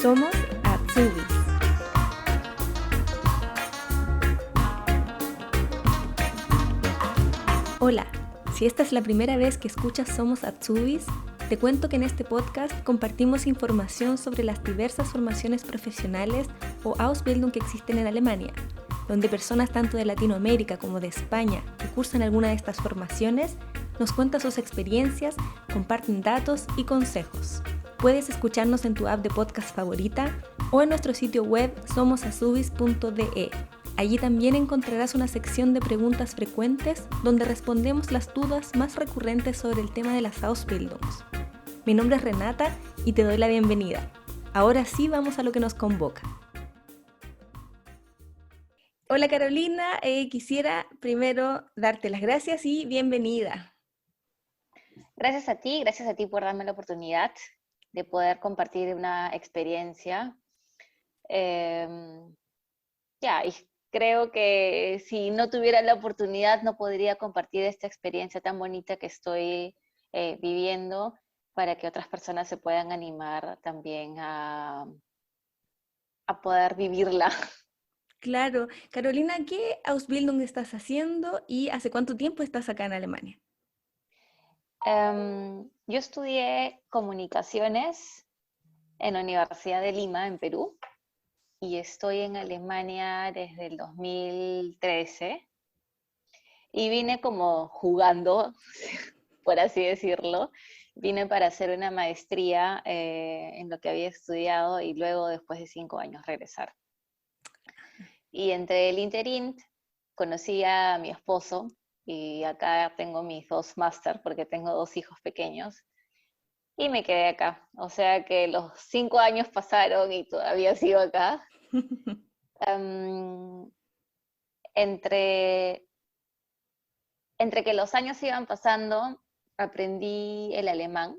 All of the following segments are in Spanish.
Somos Azubis. Hola, si esta es la primera vez que escuchas Somos Azubis, te cuento que en este podcast compartimos información sobre las diversas formaciones profesionales o Ausbildung que existen en Alemania, donde personas tanto de Latinoamérica como de España que cursan alguna de estas formaciones nos cuentan sus experiencias, comparten datos y consejos. Puedes escucharnos en tu app de podcast favorita o en nuestro sitio web somosazubis.de. Allí también encontrarás una sección de preguntas frecuentes donde respondemos las dudas más recurrentes sobre el tema de las Ausbildungs. Mi nombre es Renata y te doy la bienvenida. Ahora sí vamos a lo que nos convoca. Hola Carolina, quisiera primero darte las gracias y bienvenida. Gracias a ti por darme la oportunidad de poder compartir una experiencia. Y creo que si no tuviera la oportunidad no podría compartir esta experiencia tan bonita que estoy viviendo para que otras personas se puedan animar también a poder vivirla. Claro, Carolina, ¿qué Ausbildung estás haciendo y hace cuánto tiempo estás acá en Alemania? Yo estudié comunicaciones en la Universidad de Lima, en Perú, y estoy en Alemania desde el 2013 y vine como jugando, por así decirlo. Vine para hacer una maestría en lo que había estudiado y luego, después de 5 años, regresar. Y entre el interín conocí a mi esposo y acá tengo mis 2 máster porque tengo 2 hijos pequeños y me quedé acá. O sea que los 5 años pasaron y todavía sigo acá. Um, entre, entre que los años iban pasando, aprendí el alemán.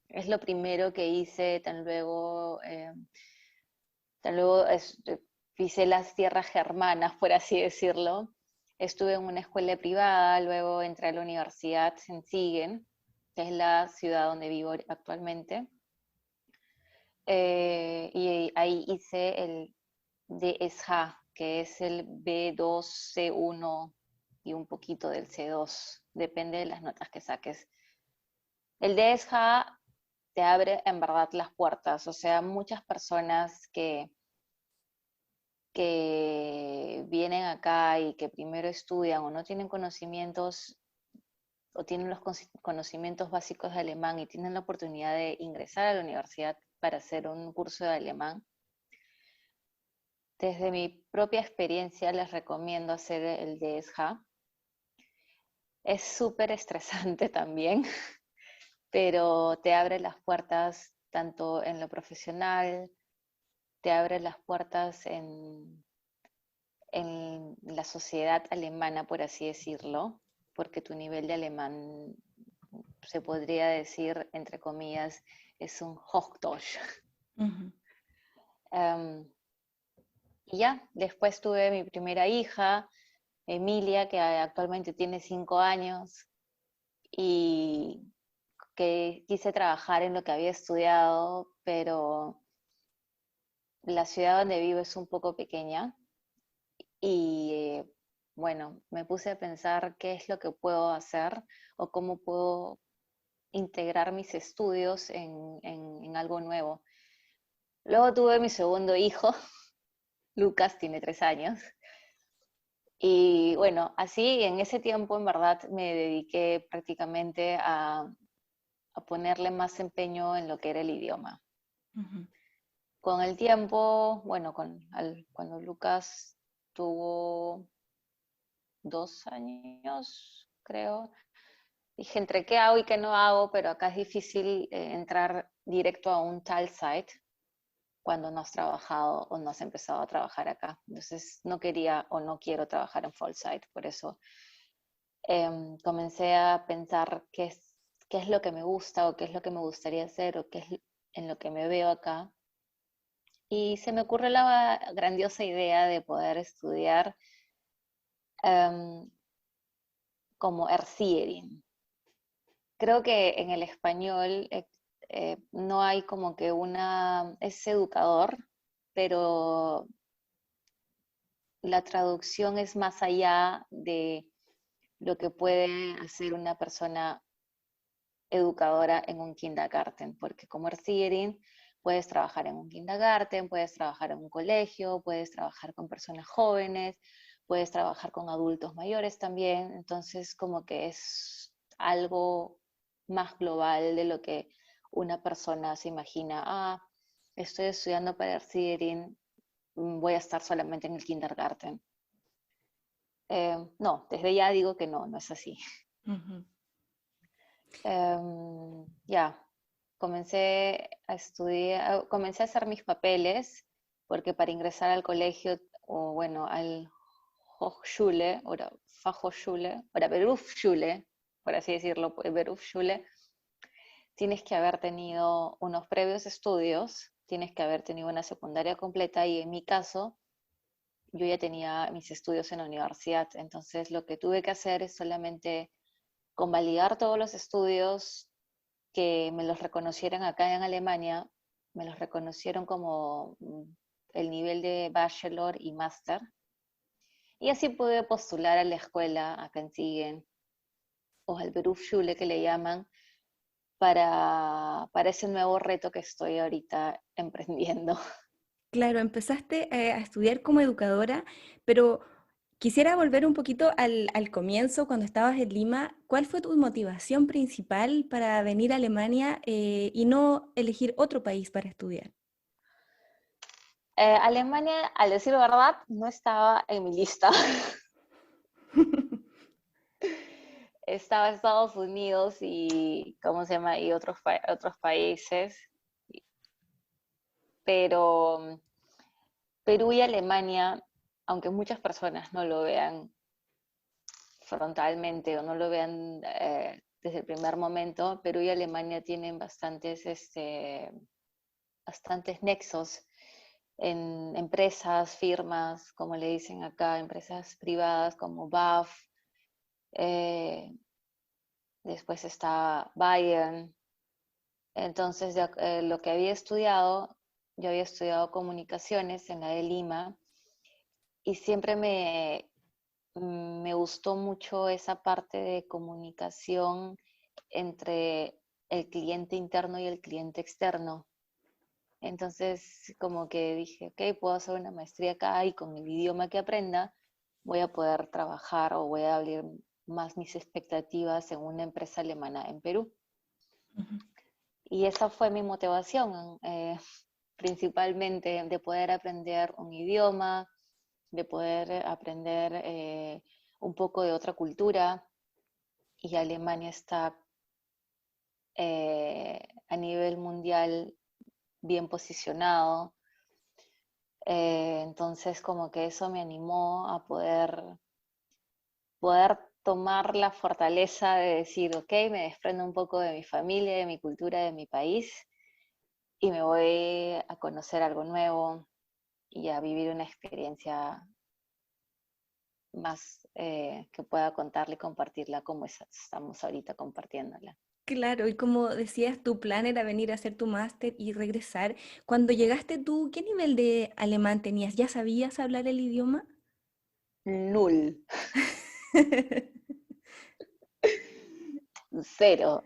Es lo primero que hice, pisé las tierras germanas, por así decirlo. Estuve en una escuela privada, luego entré a la universidad en Siegen, que es la ciudad donde vivo actualmente. Y ahí hice el DSH, que es el B2, C1 y un poquito del C2, depende de las notas que saques. El DSH te abre en verdad las puertas, o sea, muchas personas que vienen acá y que primero estudian o no tienen conocimientos o tienen los conocimientos básicos de alemán y tienen la oportunidad de ingresar a la universidad para hacer un curso de alemán. Desde mi propia experiencia les recomiendo hacer el DSH. Es súper estresante también, pero te abre las puertas tanto en lo profesional, te abre las puertas en la sociedad alemana, por así decirlo, porque tu nivel de alemán, se podría decir, entre comillas, es un Hochdeutsch. Uh-huh. Y ya, después tuve mi primera hija, Emilia, que actualmente tiene 5 años, y que quise trabajar en lo que había estudiado, pero la ciudad donde vivo es un poco pequeña y bueno, me puse a pensar qué es lo que puedo hacer o cómo puedo integrar mis estudios en algo nuevo. Luego tuve mi segundo hijo, Lucas, tiene 3 años. Y bueno, así en ese tiempo en verdad me dediqué prácticamente a ponerle más empeño en lo que era el idioma. Uh-huh. Con el tiempo, bueno, cuando Lucas tuvo 2 años, creo, dije entre qué hago y qué no hago, pero acá es difícil entrar directo a un tal site cuando no has trabajado o no has empezado a trabajar acá. Entonces no quería o no quiero trabajar en full site, por eso comencé a pensar qué es lo que me gusta o qué es lo que me gustaría hacer o qué es en lo que me veo acá. Y se me ocurrió la grandiosa idea de poder estudiar em, como Erzieherin. Creo que en el español no hay como que es educador, pero la traducción es más allá de lo que puede hacer una persona educadora en un kindergarten, porque como Erziehering puedes trabajar en un kindergarten, puedes trabajar en un colegio, puedes trabajar con personas jóvenes, puedes trabajar con adultos mayores también, entonces como que es algo más global de lo que una persona se imagina, estoy estudiando para Erziehering, voy a estar solamente en el kindergarten. No, desde ya digo que no, no es así. Ujú. Ya, comencé a estudiar, comencé a hacer mis papeles, porque para ingresar al colegio, o bueno, al Hochschule, o Fachhochschule, o Berufsschule, por así decirlo, Berufsschule, tienes que haber tenido unos previos estudios, tienes que haber tenido una secundaria completa, y en mi caso, yo ya tenía mis estudios en la universidad, entonces lo que tuve que hacer es solamente convalidar todos los estudios que me los reconocieran acá en Alemania, me los reconocieron como el nivel de bachelor y máster. Y así pude postular a la escuela acá en Siegen, o al Berufsschule que le llaman, para ese nuevo reto que estoy ahorita emprendiendo. Claro, empezaste a estudiar como educadora, pero quisiera volver un poquito al comienzo, cuando estabas en Lima. ¿Cuál fue tu motivación principal para venir a Alemania y no elegir otro país para estudiar? Alemania, al decir verdad, no estaba en mi lista. Estaba Estados Unidos y, ¿cómo se llama? Y otros países, pero Perú y Alemania, aunque muchas personas no lo vean frontalmente o no lo vean desde el primer momento, Perú y Alemania tienen bastantes nexos en empresas, firmas, como le dicen acá, empresas privadas como BAF, eh, después está Bayern. Entonces, lo que había estudiado, yo había estudiado comunicaciones en la de Lima y siempre me gustó mucho esa parte de comunicación entre el cliente interno y el cliente externo. Entonces, como que dije, ok, puedo hacer una maestría acá y con el idioma que aprenda voy a poder trabajar o voy a abrir más mis expectativas en una empresa alemana en Perú. Ujú. Y esa fue mi motivación, principalmente de poder aprender un idioma, de poder aprender un poco de otra cultura. Y Alemania está a nivel mundial bien posicionado. Entonces como que eso me animó a poder tomar la fortaleza de decir, ok, me desprendo un poco de mi familia, de mi cultura, de mi país y me voy a conocer algo nuevo y a vivir una experiencia más que pueda contarle y compartirla como estamos ahorita compartiéndola. Claro, y como decías, tu plan era venir a hacer tu máster y regresar. Cuando llegaste tú, ¿qué nivel de alemán tenías? ¿Ya sabías hablar el idioma? Null, cero.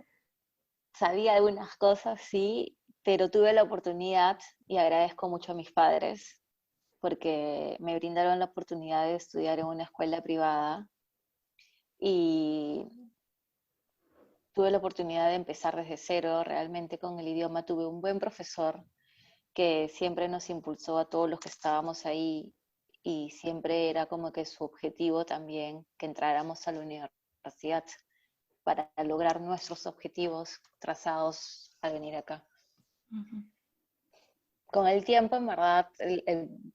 Sabía algunas cosas, sí, pero tuve la oportunidad y agradezco mucho a mis padres porque me brindaron la oportunidad de estudiar en una escuela privada y tuve la oportunidad de empezar desde cero realmente con el idioma. Tuve un buen profesor que siempre nos impulsó a todos los que estábamos ahí y siempre era como que su objetivo también que entráramos a la universidad para lograr nuestros objetivos trazados al venir acá. Ujú. Con el tiempo, en verdad, el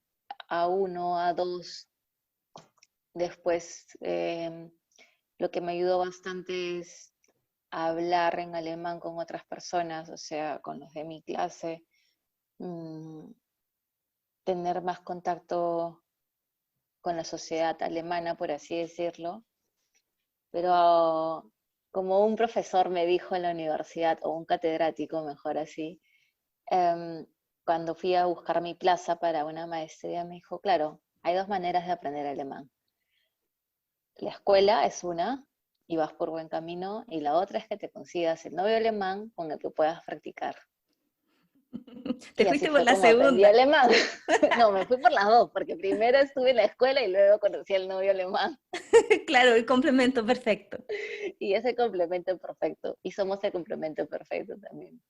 A1, A2, después lo que me ayudó bastante es hablar en alemán con otras personas, o sea, con los de mi clase, mm, tener más contacto con la sociedad alemana, por así decirlo. Pero como un profesor me dijo en la universidad, o un catedrático, mejor así, em, cuando fui a buscar mi plaza para una maestría, me dijo, claro, hay dos maneras de aprender alemán. La escuela es una, y vas por buen camino, y la otra es que te consigas el novio alemán con el que puedas practicar. Te Y así fuiste por fue la como aprendí segunda. alemán. No, me fui por las dos, porque primero estuve en la escuela y luego conocí al novio alemán. Claro, el complemento perfecto. Y ese complemento perfecto. Y somos el complemento perfecto también.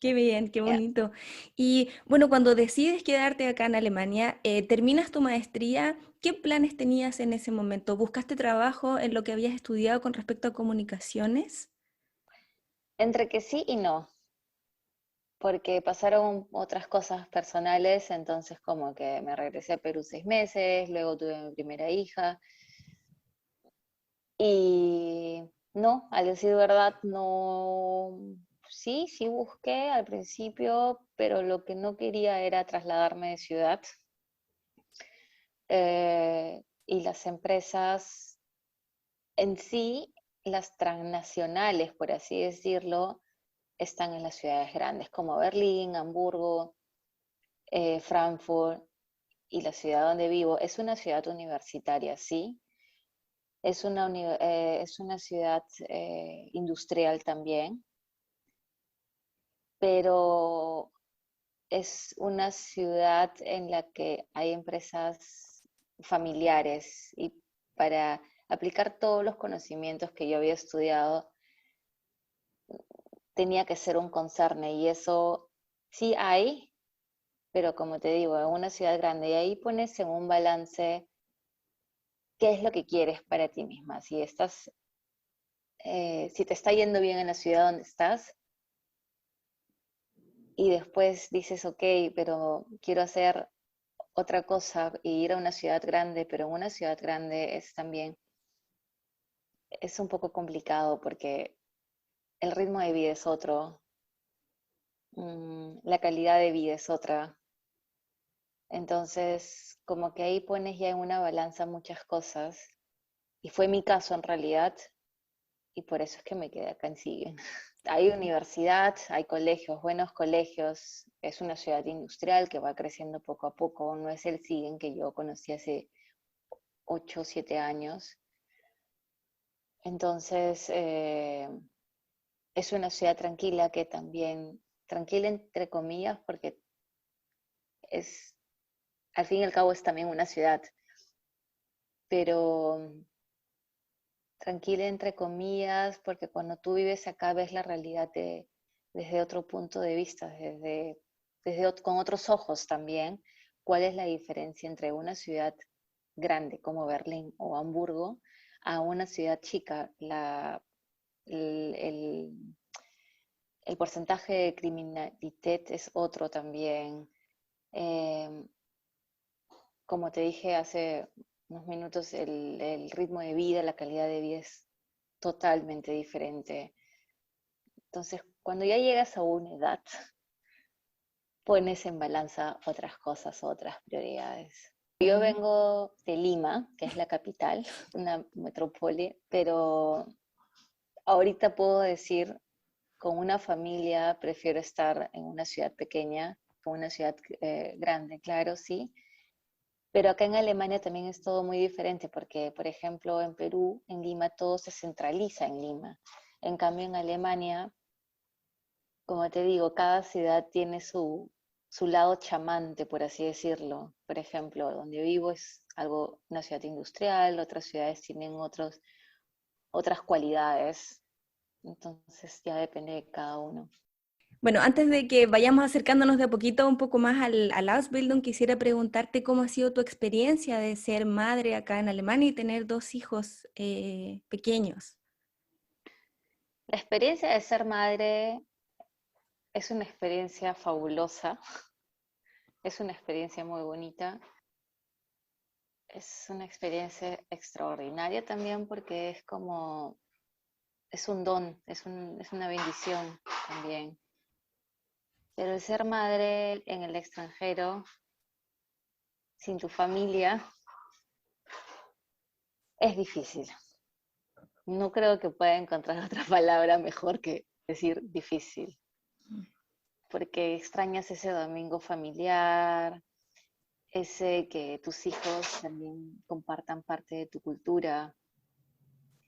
Qué bien, qué Ya. bonito. Y bueno, cuando decides quedarte acá en Alemania, terminas tu maestría, ¿qué planes tenías en ese momento? ¿Buscaste trabajo en lo que habías estudiado con respecto a comunicaciones? Entre que sí y no, porque pasaron otras cosas personales, entonces como que me regresé a Perú 6 meses, luego tuve mi primera hija y no, al decir verdad, no, sí busqué al principio, pero lo que no quería era trasladarme de ciudad. Y las empresas en sí, las transnacionales, por así decirlo, están en las ciudades grandes como Berlín, Hamburgo, Frankfurt y la ciudad donde vivo. Es una ciudad universitaria, sí. Es una ciudad industrial también, pero es una ciudad en la que hay empresas familiares y para aplicar todos los conocimientos que yo había estudiado tenía que ser un concerne y eso sí hay, pero como te digo, en una ciudad grande y ahí pones en un balance qué es lo que quieres para ti misma. Si te está yendo bien en la ciudad donde estás y después dices, ok, pero quiero hacer otra cosa y ir a una ciudad grande, pero en una ciudad grande es un poco complicado porque el ritmo de vida es otro, la calidad de vida es otra. Entonces, como que ahí pones ya en una balanza muchas cosas. Y fue mi caso en realidad, y por eso es que me quedé acá en Siegen. Hay universidad, hay colegios, buenos colegios. Es una ciudad industrial que va creciendo poco a poco. No es el Siegen que yo conocí hace 8 o 7 años. Entonces, es una ciudad tranquila que también, tranquila entre comillas, porque es, al fin y al cabo es también una ciudad, pero tranquila entre comillas, porque cuando tú vives acá ves la realidad desde otro punto de vista, con otros ojos también, cuál es la diferencia entre una ciudad grande como Berlín o Hamburgo a una ciudad chica. El, el- el porcentaje de criminalidad es otro también. Eh, Como te dije hace unos minutos, el ritmo de vida, la calidad de vida es totalmente diferente. Entonces, cuando ya llegas a una edad, pones en balanza otras cosas, otras prioridades. Yo vengo de Lima, que es la capital, una metrópoli, pero ahorita puedo decir, con una familia prefiero estar en una ciudad pequeña, con una ciudad grande, claro, sí, pero acá en Alemania también es todo muy diferente porque, por ejemplo, en Perú, en Lima, todo se centraliza en Lima. En cambio, en Alemania, como te digo, cada ciudad tiene su lado chamante, por así decirlo. Por ejemplo, donde vivo es una ciudad industrial, otras ciudades tienen otras cualidades. Entonces ya depende de cada uno. Bueno, antes de que vayamos acercándonos de a poquito un poco más al Ausbildung, quisiera preguntarte cómo ha sido tu experiencia de ser madre acá en Alemania y tener dos hijos pequeños. La experiencia de ser madre es una experiencia fabulosa, es una experiencia muy bonita. Es una experiencia extraordinaria también porque es un don, es una bendición también. Pero el ser madre en el extranjero, sin tu familia, es difícil. No creo que pueda encontrar otra palabra mejor que decir difícil, porque extrañas ese domingo familiar, ese que tus hijos también compartan parte de tu cultura,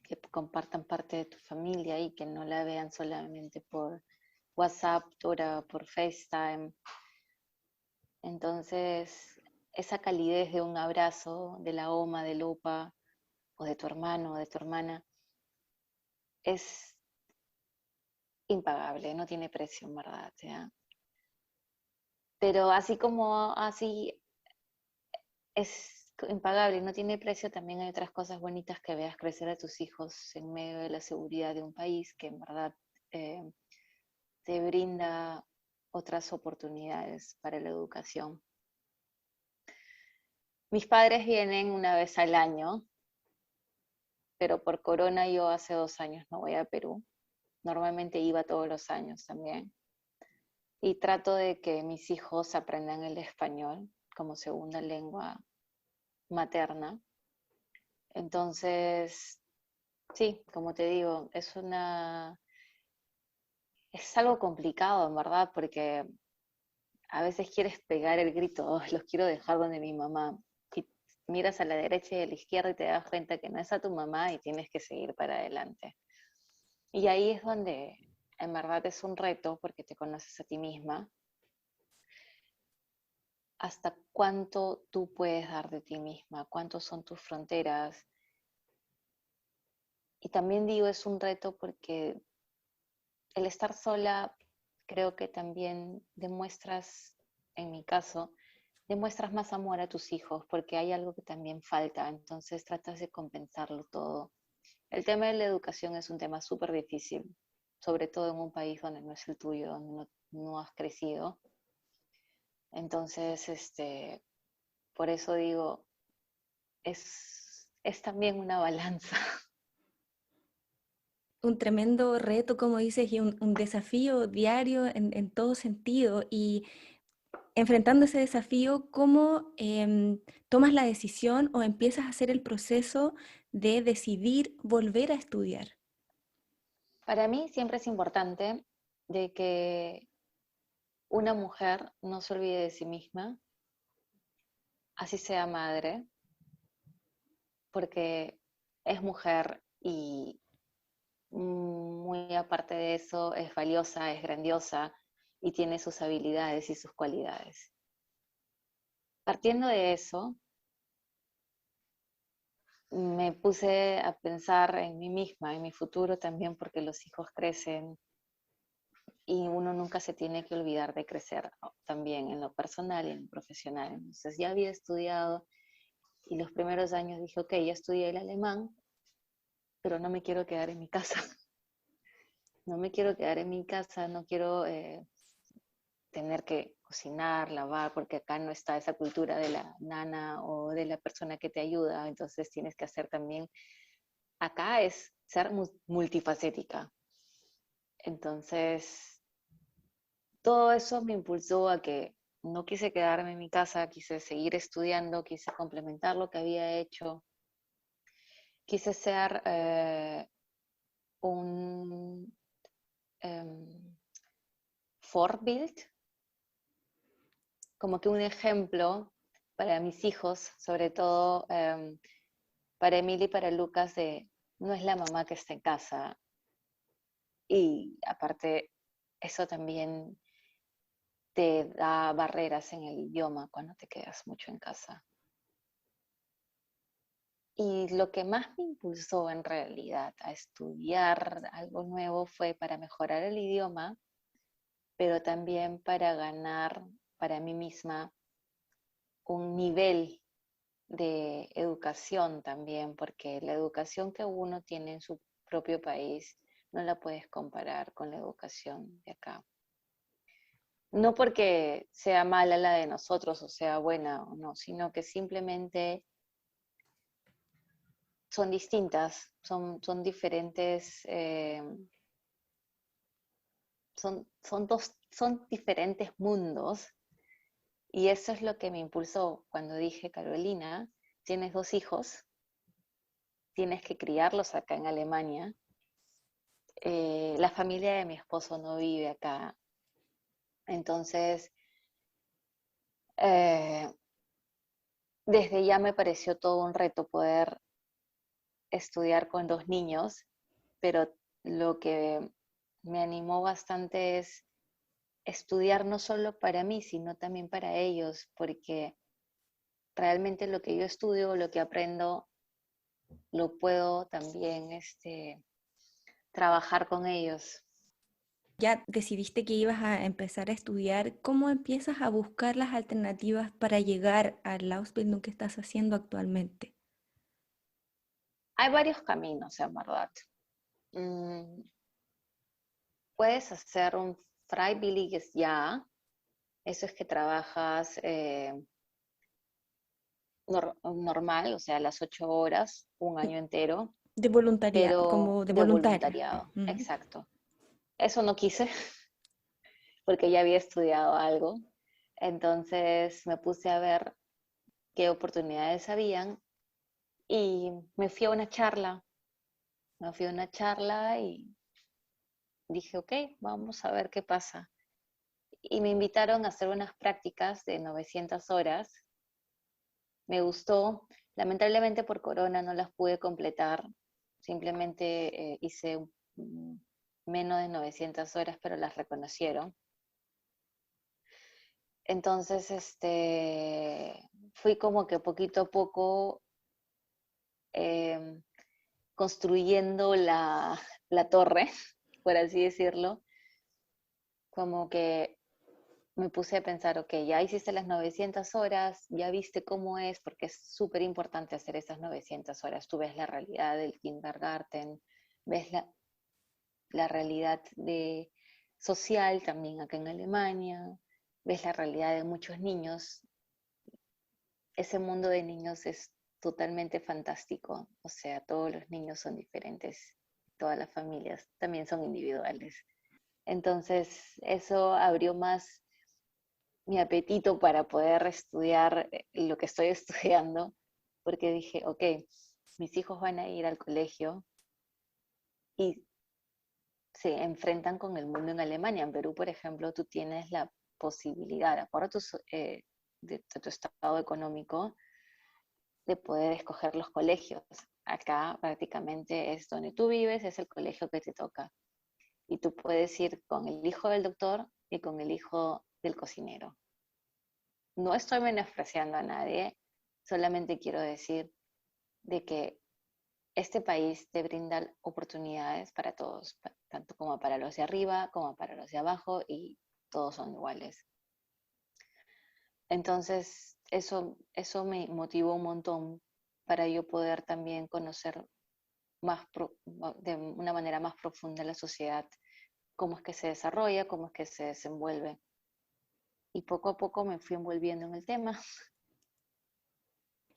que compartan parte de tu familia y que no la vean solamente por WhatsApp o por FaceTime. Entonces, esa calidez de un abrazo de la oma, del opa, o de tu hermano o de tu hermana, es impagable, no tiene precio en verdad. ¿Ya? Pero así como así es impagable y no tiene precio, también hay otras cosas bonitas que veas crecer a tus hijos en medio de la seguridad de un país que en verdad eh, te brinda otras oportunidades para la educación. Mis padres vienen una vez al año, pero por corona yo hace 2 años no voy a Perú. Normalmente iba todos los años también. Y trato de que mis hijos aprendan el español como segunda lengua materna. Entonces, sí, como te digo, es algo complicado, en verdad, porque a veces quieres pegar el grito, "Oh, los quiero dejar donde mi mamá". Y miras a la derecha y a la izquierda y te das cuenta que no es a tu mamá y tienes que seguir para adelante. Y ahí es donde en verdad es un reto porque te conoces a ti misma, hasta cuánto tú puedes dar de ti misma, cuántos son tus fronteras. Y también digo, es un reto porque el estar sola creo que también demuestras, en mi caso, demuestras más amor a tus hijos porque hay algo que también falta, entonces tratas de compensarlo todo. El tema de la educación es un tema súper difícil, sobre todo en un país donde no es el tuyo, donde no has crecido. Entonces, por eso digo, es también una balanza. Un tremendo reto, como dices, y un desafío diario en todo sentido. Y enfrentando ese desafío, ¿cómo tomas la decisión o empiezas a hacer el proceso de decidir volver a estudiar? Para mí siempre es importante de que una mujer no se olvide de sí misma, así sea madre, porque es mujer y muy aparte de eso es valiosa, es grandiosa y tiene sus habilidades y sus cualidades. Partiendo de eso, me puse a pensar en mí misma, en mi futuro también, porque los hijos crecen y uno nunca se tiene que olvidar de crecer, ¿no? También en lo personal y en lo profesional. Entonces ya había estudiado y los primeros años dije, ok, ya estudié el alemán, pero no me quiero quedar en mi casa. No me quiero quedar en mi casa, no quiero tener que cocinar, lavar, porque acá no está esa cultura de la nana o de la persona que te ayuda, entonces tienes que hacer también, acá es ser multifacética. Entonces, todo eso me impulsó a que no quise quedarme en mi casa, quise seguir estudiando, quise complementar lo que había hecho, quise ser un um, Vorbild, como que un ejemplo para mis hijos, sobre todo para Emily y para Lucas, de no es la mamá que está en casa. Y aparte, eso también te da barreras en el idioma cuando te quedas mucho en casa. Y lo que más me impulsó en realidad a estudiar algo nuevo fue para mejorar el idioma, pero también para ganar para mí misma un nivel de educación también, porque la educación que uno tiene en su propio país no la puedes comparar con la educación de acá. No porque sea mala la de nosotros o sea buena o no, sino que simplemente son distintas, son diferentes, son diferentes mundos. Y eso es lo que me impulsó cuando dije, Carolina, tienes 2 hijos, tienes que criarlos acá en Alemania. La familia de mi esposo no vive acá, entonces eh, desde ya me pareció todo un reto poder estudiar con 2 niños, pero lo que me animó bastante es estudiar no solo para mí, sino también para ellos, porque realmente lo que yo estudio, lo que aprendo, lo puedo también trabajar con ellos. Ya decidiste que ibas a empezar a estudiar, ¿cómo empiezas a buscar las alternativas para llegar al Ausbildung que estás haciendo actualmente? Hay varios caminos, en verdad. Mm, Puedes hacer un Freiwilliges Jahr, eso es que trabajas normal, o sea, las 8 horas, un año entero, De voluntaria, pero como de de voluntaria. voluntariado, Ujú. exacto. Eso no quise porque ya había estudiado algo, entonces me puse a ver qué oportunidades habían y me fui a una charla y dije, ok, vamos a ver qué pasa. Y me invitaron a hacer unas prácticas de 900 horas. Me gustó. Lamentablemente por corona no las pude completar. Simplemente hice menos de 900 horas, pero las reconocieron. Entonces, fui como que poquito a poco em, construyendo la torre, por así decirlo. Como que me puse a pensar, ok, ya hiciste las 900 horas, ya viste cómo es, porque es súper importante hacer esas 900 horas. Tú ves la realidad del kindergarten, ves la realidad social también acá en Alemania, ves la realidad de muchos niños. Ese mundo de niños es totalmente fantástico. O sea, todos los niños son diferentes, todas las familias también son individuales. Entonces, eso abrió más mi apetito para poder estudiar lo que estoy estudiando, porque dije, ok, mis hijos van a ir al colegio y se enfrentan con el mundo en Alemania. En Perú, por ejemplo, tú tienes la posibilidad, de acuerdo a de tu estado económico, de poder escoger los colegios. Acá prácticamente es donde tú vives, es el colegio que te toca. Y tú puedes ir con el hijo del doctor y con el hijo del cocinero. No estoy menospreciando a nadie, solamente quiero decir de que este país te brinda oportunidades para todos, tanto como para los de arriba como para los de abajo, y todos son iguales. Entonces, eso me motivó un montón para yo poder también conocer de una manera más profunda la sociedad, cómo es que se desarrolla, cómo es que se desenvuelve. Y poco a poco me fui envolviendo en el tema.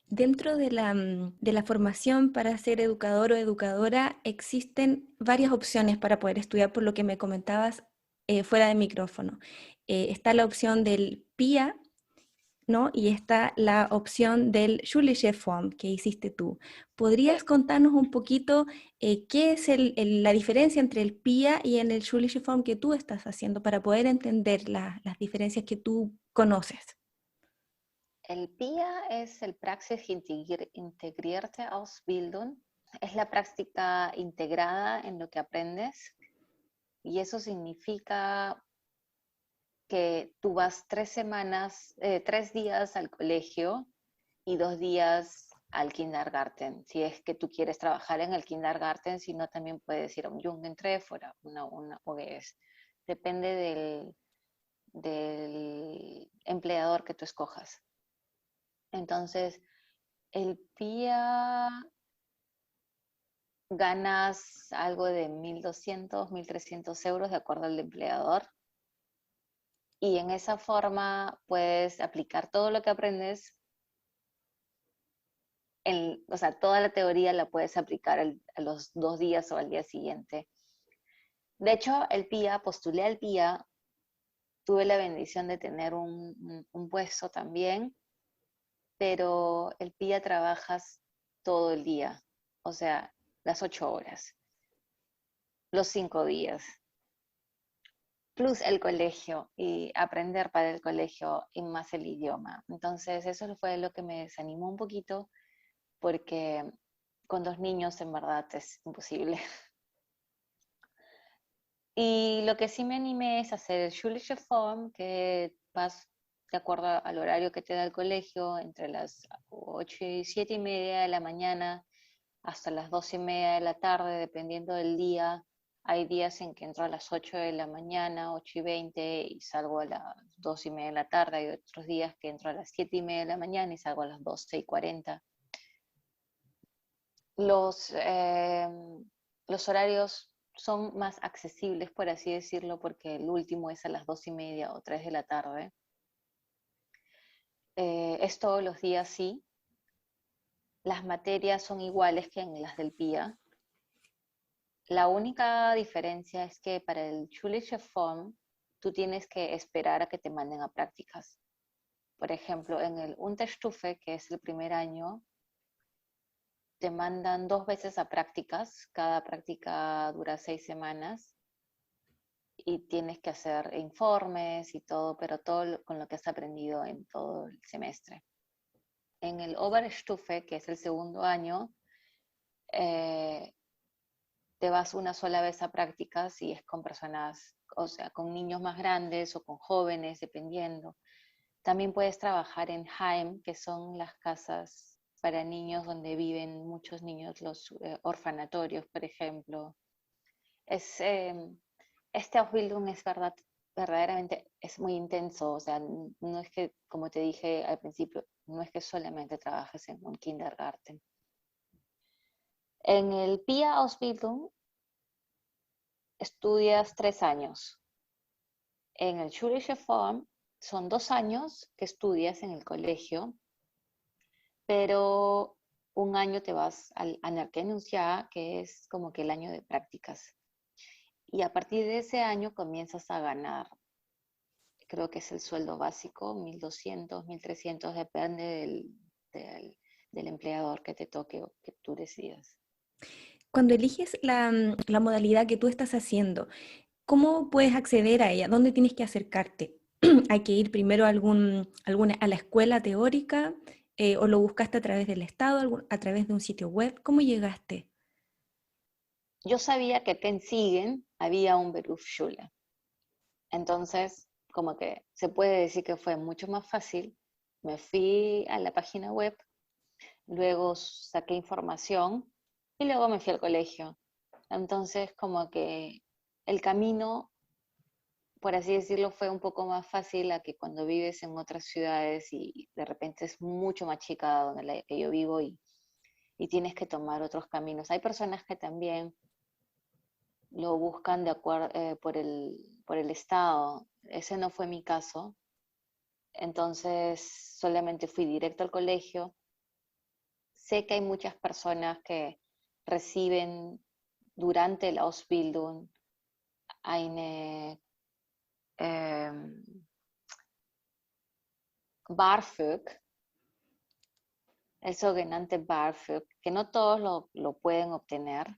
Dentro de la formación para ser educador o educadora existen varias opciones para poder estudiar, por lo que me comentabas fuera de micrófono. Está la opción del PIA, ¿no? Y está la opción del Schulische Form que hiciste tú. ¿Podrías Sí. contarnos un poquito qué es la diferencia entre el PIA y en el Schulische Form que tú estás haciendo para poder entender las diferencias que tú conoces? El PIA es el Praxis Integrierte Ausbildung. Es la práctica integrada en lo que aprendes, y eso significa que tú vas 3 semanas, 3 días al colegio y 2 días al kindergarten. Si es que tú quieres trabajar en el kindergarten, si no, también puedes ir a un Jugendtreff o una OGS. Depende del empleador que tú escojas. Entonces, el PIA ganas algo de 1.200, 1.300 euros de acuerdo al empleador. Y en esa forma puedes aplicar todo lo que aprendes, o sea, toda la teoría la puedes aplicar a los 2 días o al día siguiente. De hecho, el PIA, postulé al PIA, tuve la bendición de tener un puesto también, pero el PIA trabajas todo el día. O sea, las 8 horas, los 5 días, plus el colegio y aprender para el colegio y más el idioma. Entonces eso fue lo que me desanimó un poquito porque con 2 niños en verdad es imposible. Y lo que sí me animé es hacer el Schulische Form, que vas de acuerdo al horario que te da el colegio, entre las 8 y 7 y media de la mañana hasta las 2 y media de la tarde, dependiendo del día. Hay días en que entro a las 8 de la mañana, 8:20, y salgo a las 2 y media de la tarde. Hay otros días que entro a las 7 y media de la mañana y salgo a las 12:40. Los, los horarios son más accesibles, por así decirlo, porque el último es a las 2 y media o 3 de la tarde. Es todos los días, sí. Las materias son iguales que en las del PIA. La única diferencia es que para el Schulische Form tú tienes que esperar a que te manden a prácticas. Por ejemplo, en el Unterstufe, que es el primer año, te mandan 2 veces a prácticas. Cada práctica dura 6 semanas y tienes que hacer informes y todo, pero todo con lo que has aprendido en todo el semestre. En el Oberstufe, que es el segundo año, eh, te vas una sola vez a prácticas y es con personas, o sea, con niños más grandes o con jóvenes, dependiendo. También puedes trabajar en Heim, que son las casas para niños donde viven muchos niños, los orfanatorios, por ejemplo. Es, este Ausbildung es verdad, verdaderamente es muy intenso, o sea, no es que, como te dije al principio, no es que solamente trabajes en un kindergarten. En el PIA Ausbildung estudias 3 años. En el Schulische Form son 2 años que estudias en el colegio, pero un año te vas al Anerkennungsjahr, que es como que el año de prácticas. Y a partir de ese año comienzas a ganar, creo que es el sueldo básico, 1.200, 1.300, depende del empleador que te toque o que tú decidas. Cuando eliges la modalidad que tú estás haciendo, ¿cómo puedes acceder a ella? ¿Dónde tienes que acercarte? ¿Hay que ir primero a, a la escuela teórica o lo buscaste a través del Estado, a través de un sitio web? ¿Cómo llegaste? Yo sabía que en Siegen había un Berufsschule. Entonces, como que se puede decir que fue mucho más fácil. Me fui a la página web, luego saqué información y luego me fui al colegio. Entonces, como que el camino, por así decirlo, fue un poco más fácil a que cuando vives en otras ciudades y de repente es mucho más chica donde la que yo vivo y tienes que tomar otros caminos. Hay personas que también lo buscan por el estado. Ese no fue mi caso. Entonces solamente fui directo al colegio. Sé que hay muchas personas que reciben durante la Ausbildung eine BAföG, el sogenannte BAföG, que no todos lo pueden obtener.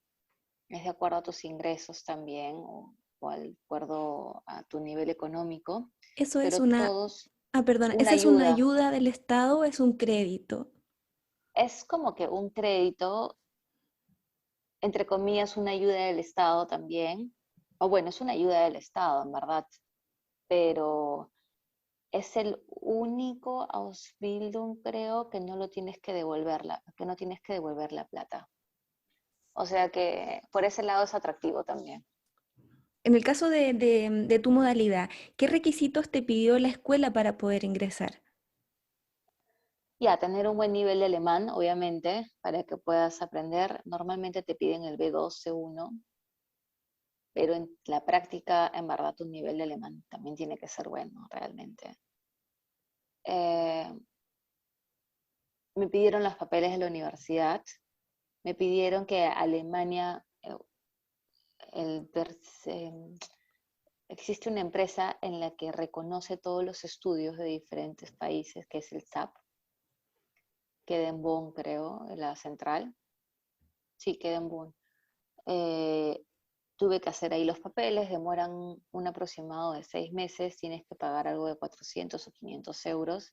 Es de acuerdo a tus ingresos también o de acuerdo a tu nivel económico, Eso es pero una, todos perdona, una ¿esa es una ayuda. ayuda del Estado o es un crédito? Es como que un crédito, entre comillas, una ayuda del Estado también. O bueno, es una ayuda del Estado, en verdad, pero es el único Ausbildung, creo, que no lo tienes que devolverla, que no tienes que devolver la plata. O sea que por ese lado es atractivo también. En el caso de tu modalidad, ¿qué requisitos te pidió la escuela para poder ingresar? Ya, tener un buen nivel de alemán, obviamente, para que puedas aprender. Normalmente te piden el B2, C1, pero en la práctica, en verdad, tu nivel de alemán también tiene que ser bueno, realmente. Eh, Me pidieron los papeles de la universidad, me pidieron que Alemania, el, existe una empresa en la que reconoce todos los estudios de diferentes países, que es el SAP, queda en Bonn, creo, en la central. Sí, quedé en Bonn. Eh, Tuve que hacer ahí los papeles, demoran un aproximado de 6 meses, tienes que pagar algo de 400 o 500 euros.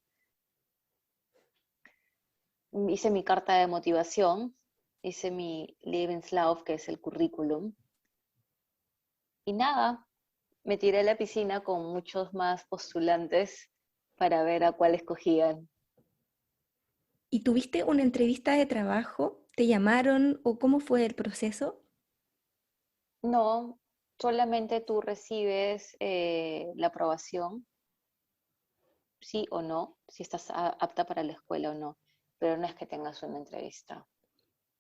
Hice mi carta de motivación, hice mi Lebenslauf, que es el currículum, y nada, me tiré a la piscina con muchos más postulantes para ver a cuál escogían. ¿Y tuviste una entrevista de trabajo? ¿Te llamaron o cómo fue el proceso? No, solamente tú recibes la aprobación, sí o no, si estás apta para la escuela o no, pero no es que tengas una entrevista.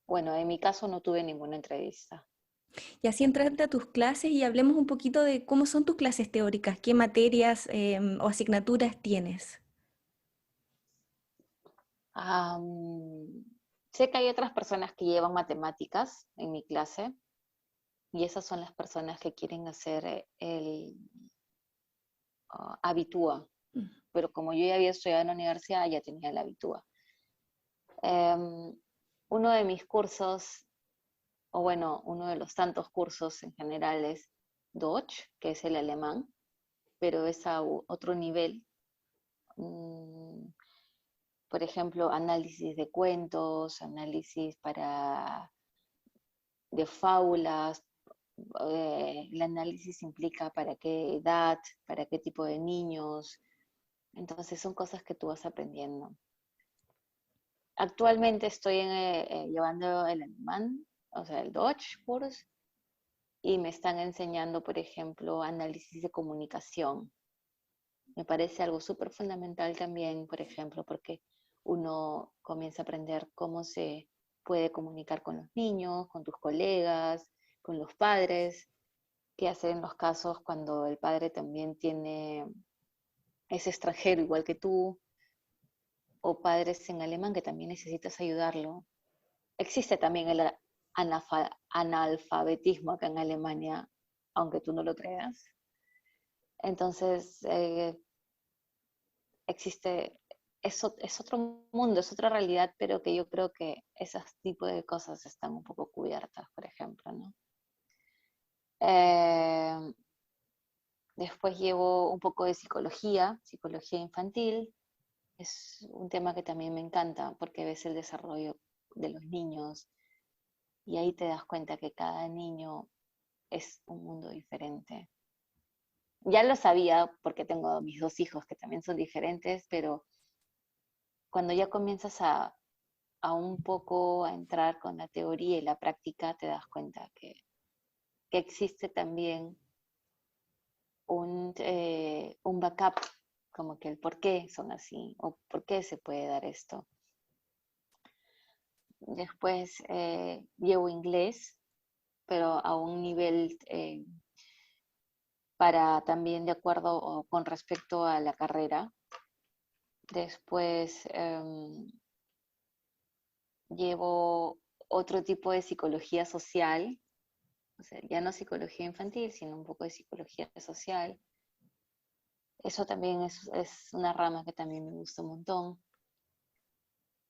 Bueno, en mi caso no tuve ninguna entrevista. Y así entraste a tus clases y hablemos un poquito de cómo son tus clases teóricas, qué materias o asignaturas tienes. Sé que hay otras personas que llevan matemáticas en mi clase y esas son las personas que quieren hacer el Habitúa, Mm. pero como yo ya había estudiado en la universidad, ya tenía el Habitúa. Em, Uno de mis cursos, o bueno, uno de los tantos cursos en general es Deutsch, que es el alemán, pero es a otro nivel. Mm, por ejemplo, análisis de cuentos, análisis de fábulas. El análisis implica para qué edad, para qué tipo de niños. Entonces son cosas que tú vas aprendiendo. Actualmente estoy llevando el alemán, o sea, el Deutsch Kurs, y me están enseñando, por ejemplo, análisis de comunicación. Me parece algo súper fundamental también, por ejemplo, porque uno comienza a aprender cómo se puede comunicar con los niños, con tus colegas, con los padres, qué hacer en los casos cuando el padre también es extranjero igual que tú, o padres en alemán que también necesitas ayudarlo. Existe también el analfabetismo acá en Alemania, aunque tú no lo creas. Entonces, existe, es otro mundo, es otra realidad, pero que yo creo que esos tipos de cosas están un poco cubiertas, por ejemplo, ¿no? Eh, Después llevo un poco de psicología infantil. Es un tema que también me encanta porque ves el desarrollo de los niños y ahí te das cuenta que cada niño es un mundo diferente. Ya lo sabía porque tengo mis dos hijos que también son diferentes, pero cuando ya comienzas a un poco a entrar con la teoría y la práctica, te das cuenta que existe también un backup, como que el por qué son así o por qué se puede dar esto. Después llevo inglés, pero a un nivel para también de acuerdo o con respecto a la carrera. Después llevo otro tipo de psicología social, o sea, ya no psicología infantil, sino un poco de psicología social. Eso también es una rama que también me gusta un montón.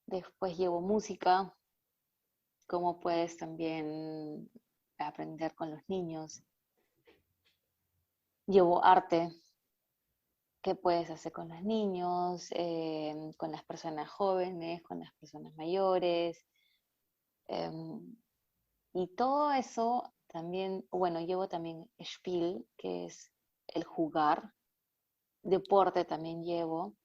Después llevo música, cómo puedes también aprender con los niños. Llevo arte, qué puedes hacer con los niños, con las personas jóvenes, con las personas mayores. Y todo eso también, bueno, llevo también Spiel, que es el jugar, deporte también llevo,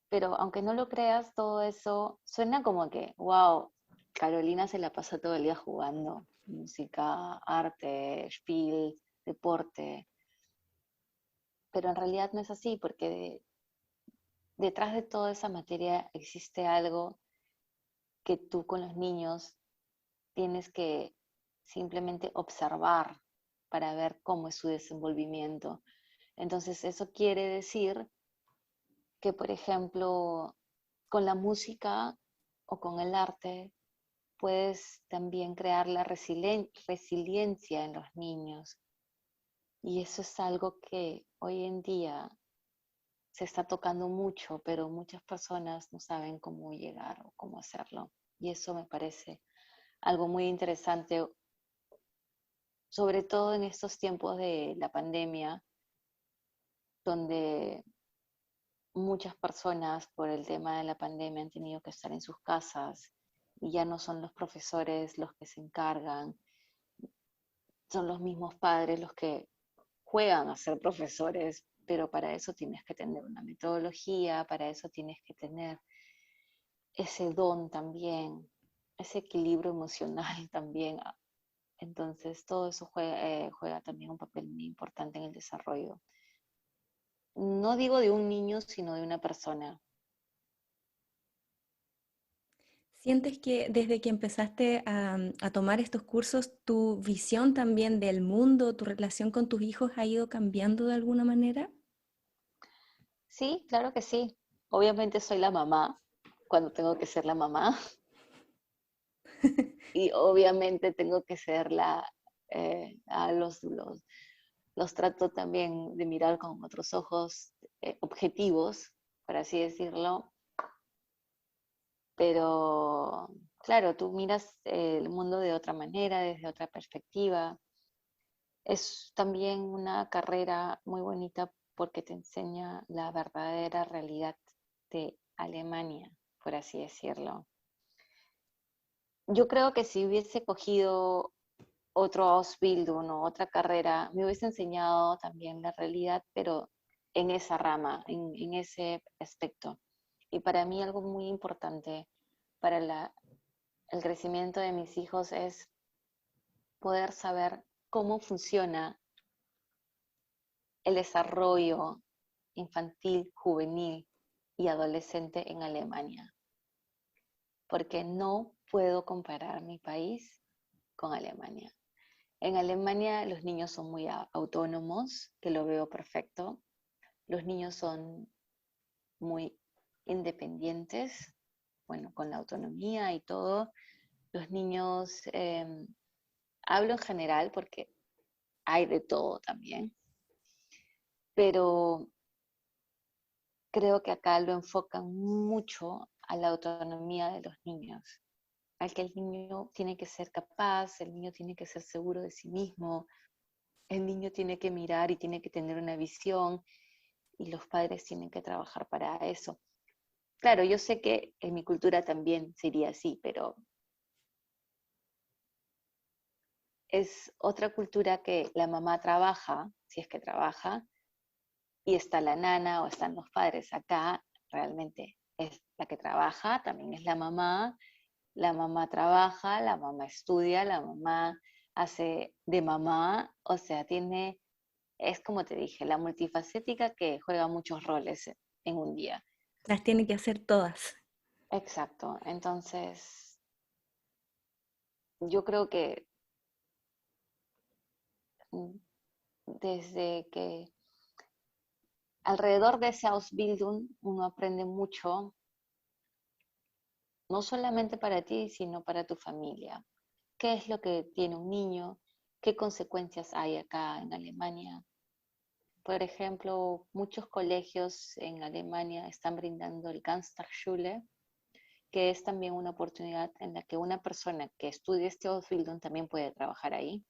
pero aunque no lo creas, todo eso suena como que, wow, Carolina se la pasa todo el día jugando, música, arte, Spiel, deporte, pero en realidad no es así, porque detrás de toda esa materia existe algo que tú con los niños tienes que simplemente observar para ver cómo es su desenvolvimiento. Entonces, eso quiere decir que, por ejemplo, con la música o con el arte, puedes también crear la resiliencia en los niños. Y eso es algo que hoy en día se está tocando mucho, pero muchas personas no saben cómo llegar o cómo hacerlo. Y eso me parece algo muy interesante, sobre todo en estos tiempos de la pandemia, donde muchas personas por el tema de la pandemia han tenido que estar en sus casas y ya no son los profesores los que se encargan, son los mismos padres los que juegan a ser profesores, pero para eso tienes que tener una metodología, para eso tienes que tener ese don también, ese equilibrio emocional también. Entonces, todo eso juega también un papel muy importante en el desarrollo. No digo de un niño, sino de una persona. ¿Sientes que desde que empezaste a tomar estos cursos, tu visión también del mundo, tu relación con tus hijos ha ido cambiando de alguna manera? Sí, claro que sí. Obviamente soy la mamá cuando tengo que ser la mamá y obviamente tengo que ser a los trato también de mirar con otros ojos objetivos, por así decirlo, pero claro, tú miras el mundo de otra manera, desde otra perspectiva. Es también una carrera muy bonita porque te enseña la verdadera realidad de Alemania, por así decirlo. Yo creo que si hubiese cogido otro Ausbildung o otra carrera, me hubiese enseñado también la realidad, pero en esa rama, en ese aspecto. Y para mí algo muy importante para el crecimiento de mis hijos es poder saber cómo funciona el desarrollo infantil, juvenil y adolescente en Alemania, porque no puedo comparar mi país con Alemania. En Alemania los niños son muy autónomos, que lo veo perfecto. Los niños son muy independientes, bueno, con la autonomía y todo. Los niños, hablo en general porque hay de todo también, pero creo que acá lo enfocan mucho a la autonomía de los niños, al que el niño tiene que ser capaz, el niño tiene que ser seguro de sí mismo, el niño tiene que mirar y tiene que tener una visión y los padres tienen que trabajar para eso. Claro, yo sé que en mi cultura también sería así, pero es otra cultura que la mamá trabaja, si es que trabaja, y está la nana o están los padres. Acá realmente es la que trabaja, también es la mamá trabaja, la mamá estudia, la mamá hace de mamá, o sea, es como te dije, la multifacética que juega muchos roles en un día. Las tiene que hacer todas. Exacto, entonces yo creo que mm, desde que alrededor de ese Ausbildung uno aprende mucho, no solamente para ti, sino para tu familia. ¿Qué es lo que tiene un niño? ¿Qué consecuencias hay acá en Alemania? Por ejemplo, muchos colegios en Alemania están brindando el Ganztagsschule, que es también una oportunidad en la que una persona que estudie este Ausbildung también puede trabajar ahí.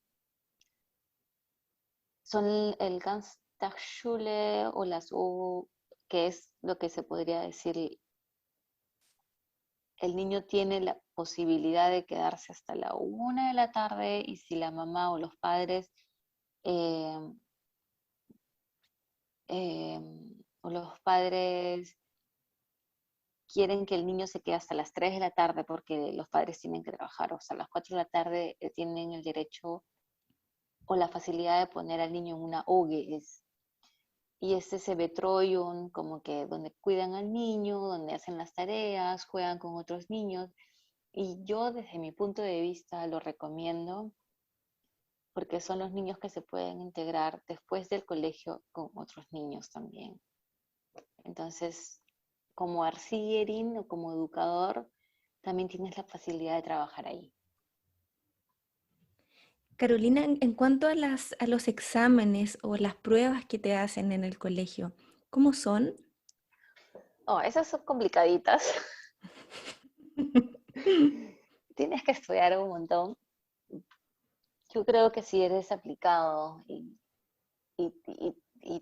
Son el Ganztagsschule o las U, que es lo que se podría decir, el niño tiene la posibilidad de quedarse hasta la 1 de la tarde y si la mamá o los padres eh, eh, o los padres quieren que el niño se quede hasta las 3 de la tarde porque los padres tienen que trabajar, o sea, a las 4 de la tarde tienen el derecho o la facilidad de poner al niño en una OGES. Y este se Betreuung, como que donde cuidan al niño, donde hacen las tareas, juegan con otros niños. Y yo desde mi punto de vista lo recomiendo porque son los niños que se pueden integrar después del colegio con otros niños también. Entonces, como Erzieherin o como educador, también tienes la facilidad de trabajar ahí. Carolina, en cuanto a los exámenes o las pruebas que te hacen en el colegio, ¿cómo son? Oh, esas son complicaditas. tienes que estudiar un montón. Yo creo que si eres aplicado y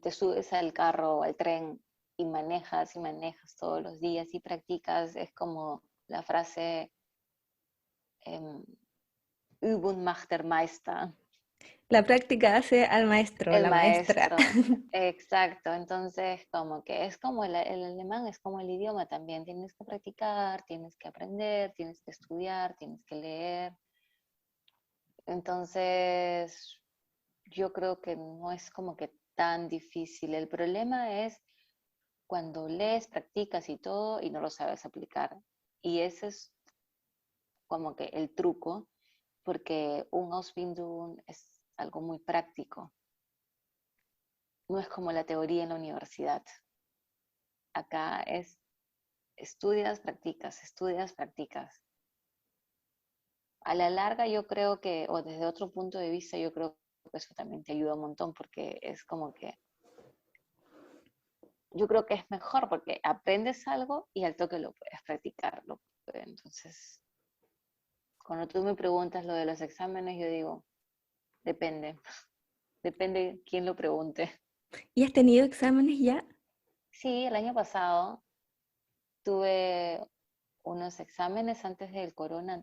te subes al carro o al tren y manejas todos los días y practicas, es como la frase Übung macht der Meister, La práctica hace al maestro, el la maestra. maestro. Exacto, entonces como que es como el alemán, es como el idioma también, tienes que practicar, tienes que aprender, tienes que estudiar, tienes que leer. Entonces, yo creo que no es como que tan difícil. El problema es cuando lees, practicas y todo y no lo sabes aplicar. Y ese es como que el truco, porque un Ausbildung es algo muy práctico. No es como la teoría en la universidad. Acá es estudias, practicas, estudias, practicas. A la larga yo creo que, o desde otro punto de vista, yo creo que eso también te ayuda un montón porque es como que yo creo que es mejor porque aprendes algo y al toque lo puedes practicar. Entonces, cuando tú me preguntas lo de los exámenes, yo digo, depende, depende quién lo pregunte. ¿Y has tenido exámenes ya? Sí, el año pasado tuve unos exámenes antes del corona,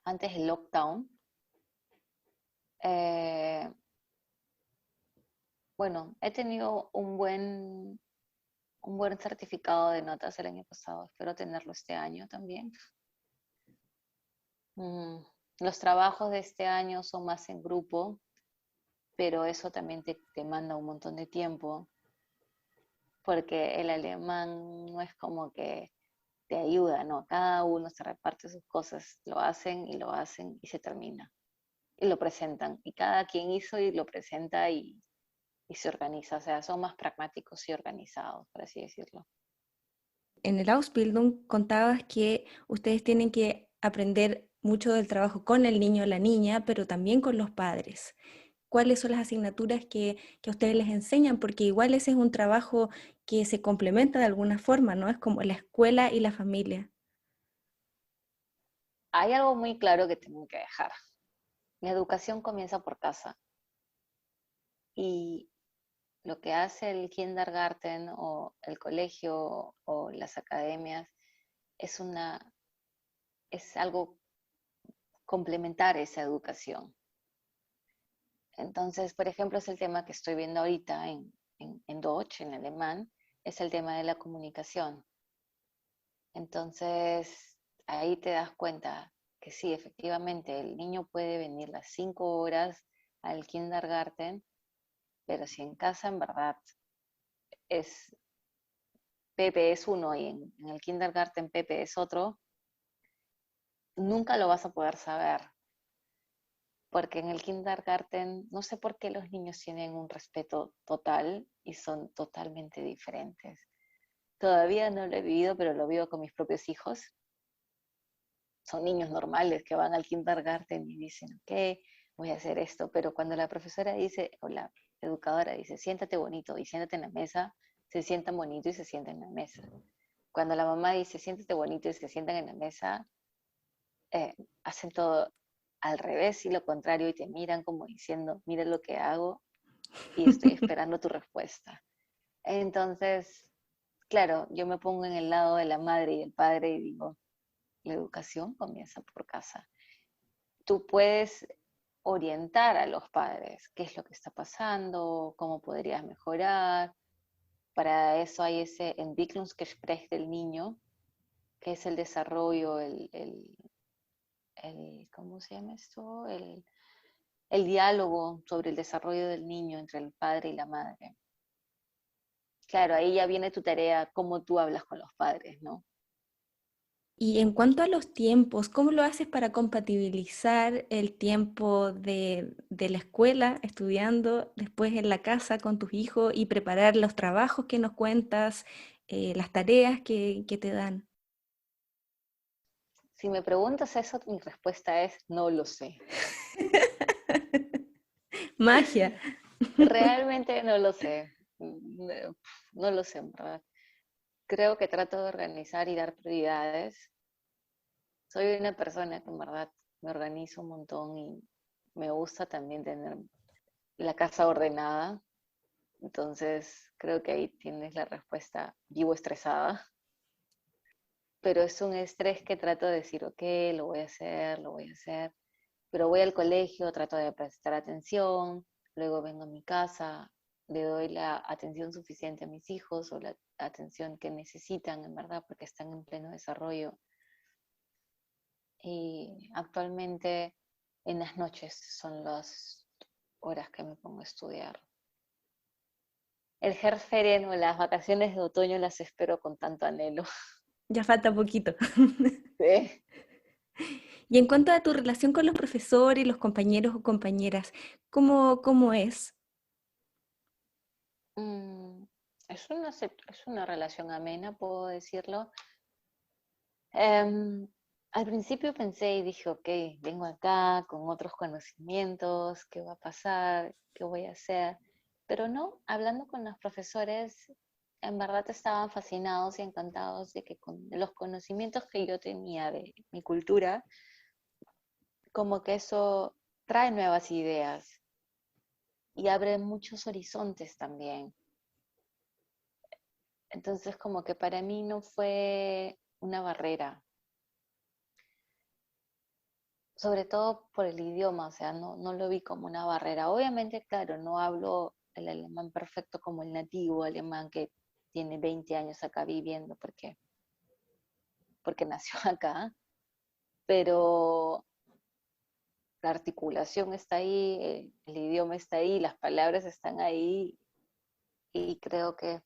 antes del lockdown. Eh, bueno, he tenido un buen certificado de notas el año pasado. Espero tenerlo este año también. Mm, Los trabajos de este año son más en grupo, pero eso también te manda un montón de tiempo, porque el alemán no es como que te ayuda, ¿no? Cada uno se reparte sus cosas, lo hacen y se termina. Y lo presentan, y cada quien hizo y lo presenta y se organiza, o sea, son más pragmáticos y organizados, por así decirlo. En el Ausbildung contabas que ustedes tienen que aprender mucho del trabajo con el niño o la niña, pero también con los padres. ¿Cuáles son las asignaturas que a ustedes les enseñan? Porque igual ese es un trabajo que se complementa de alguna forma, ¿no? Es como la escuela y la familia. Hay algo muy claro que tengo que dejar. La educación comienza por casa y lo que hace el kindergarten o el colegio o las academias es es algo complementar esa educación. Entonces, por ejemplo, es el tema que estoy viendo ahorita en Deutsch, en alemán, es el tema de la comunicación. Entonces, ahí te das cuenta que sí, efectivamente, el niño puede venir las 5 horas al kindergarten, pero si en casa en verdad es Pepe es uno y en el kindergarten Pepe es otro, nunca lo vas a poder saber, porque en el kindergarten no sé por qué los niños tienen un respeto total y son totalmente diferentes. Todavía no lo he vivido, pero lo vivo con mis propios hijos. Son niños normales que van al kindergarten y dicen, ok, voy a hacer esto, pero cuando la profesora dice, o la educadora dice, siéntate bonito y siéntate en la mesa, se sientan bonito y se sientan en la mesa. Cuando la mamá dice, siéntate bonito y se sientan en la mesa, hacen todo al revés y lo contrario y te miran como diciendo, mira lo que hago y estoy esperando tu respuesta. Entonces, claro, yo me pongo en el lado de la madre y el padre y digo, la educación comienza por casa. Tú puedes orientar a los padres qué es lo que está pasando, cómo podrías mejorar. Para eso hay ese Entwicklungsgespräch del niño, que es el desarrollo, ¿cómo se llama esto? El diálogo sobre el desarrollo del niño entre el padre y la madre. Claro, ahí ya viene tu tarea, cómo tú hablas con los padres, ¿no? Y en cuanto a los tiempos, ¿cómo lo haces para compatibilizar el tiempo de la escuela, estudiando, después en la casa con tus hijos y preparar los trabajos que nos cuentas, las tareas que te dan? Si me preguntas eso, mi respuesta es no lo sé. Magia. Realmente no lo sé. No lo sé, en verdad. Creo que trato de organizar y dar prioridades. Soy una persona que en verdad me organizo un montón y me gusta también tener la casa ordenada. Entonces, creo que ahí tienes la respuesta. Vivo estresada, pero es un estrés que trato de decir, ok, lo voy a hacer, lo voy a hacer. Pero voy al colegio, trato de prestar atención, luego vengo a mi casa, le doy la atención suficiente a mis hijos o la atención que necesitan, en verdad, porque están en pleno desarrollo. Y actualmente en las noches son las horas que me pongo a estudiar. El Herbstferien o las vacaciones de otoño las espero con tanto anhelo. Ya falta poquito. Sí. Y en cuanto a tu relación con los profesores, los compañeros o compañeras, ¿cómo es? Mm, es una relación amena, puedo decirlo. Em, Al principio pensé y dije, ok, vengo acá con otros conocimientos, ¿qué va a pasar? ¿Qué voy a hacer? Pero no, hablando con los profesores, en verdad estaban fascinados y encantados de que con los conocimientos que yo tenía de mi cultura, como que eso trae nuevas ideas y abre muchos horizontes también. Entonces, como que para mí no fue una barrera, sobre todo por el idioma, o sea, no lo vi como una barrera. Obviamente, claro, no hablo el alemán perfecto como el nativo alemán que tiene 20 años acá viviendo porque nació acá, pero la articulación está ahí, el idioma está ahí, las palabras están ahí y creo que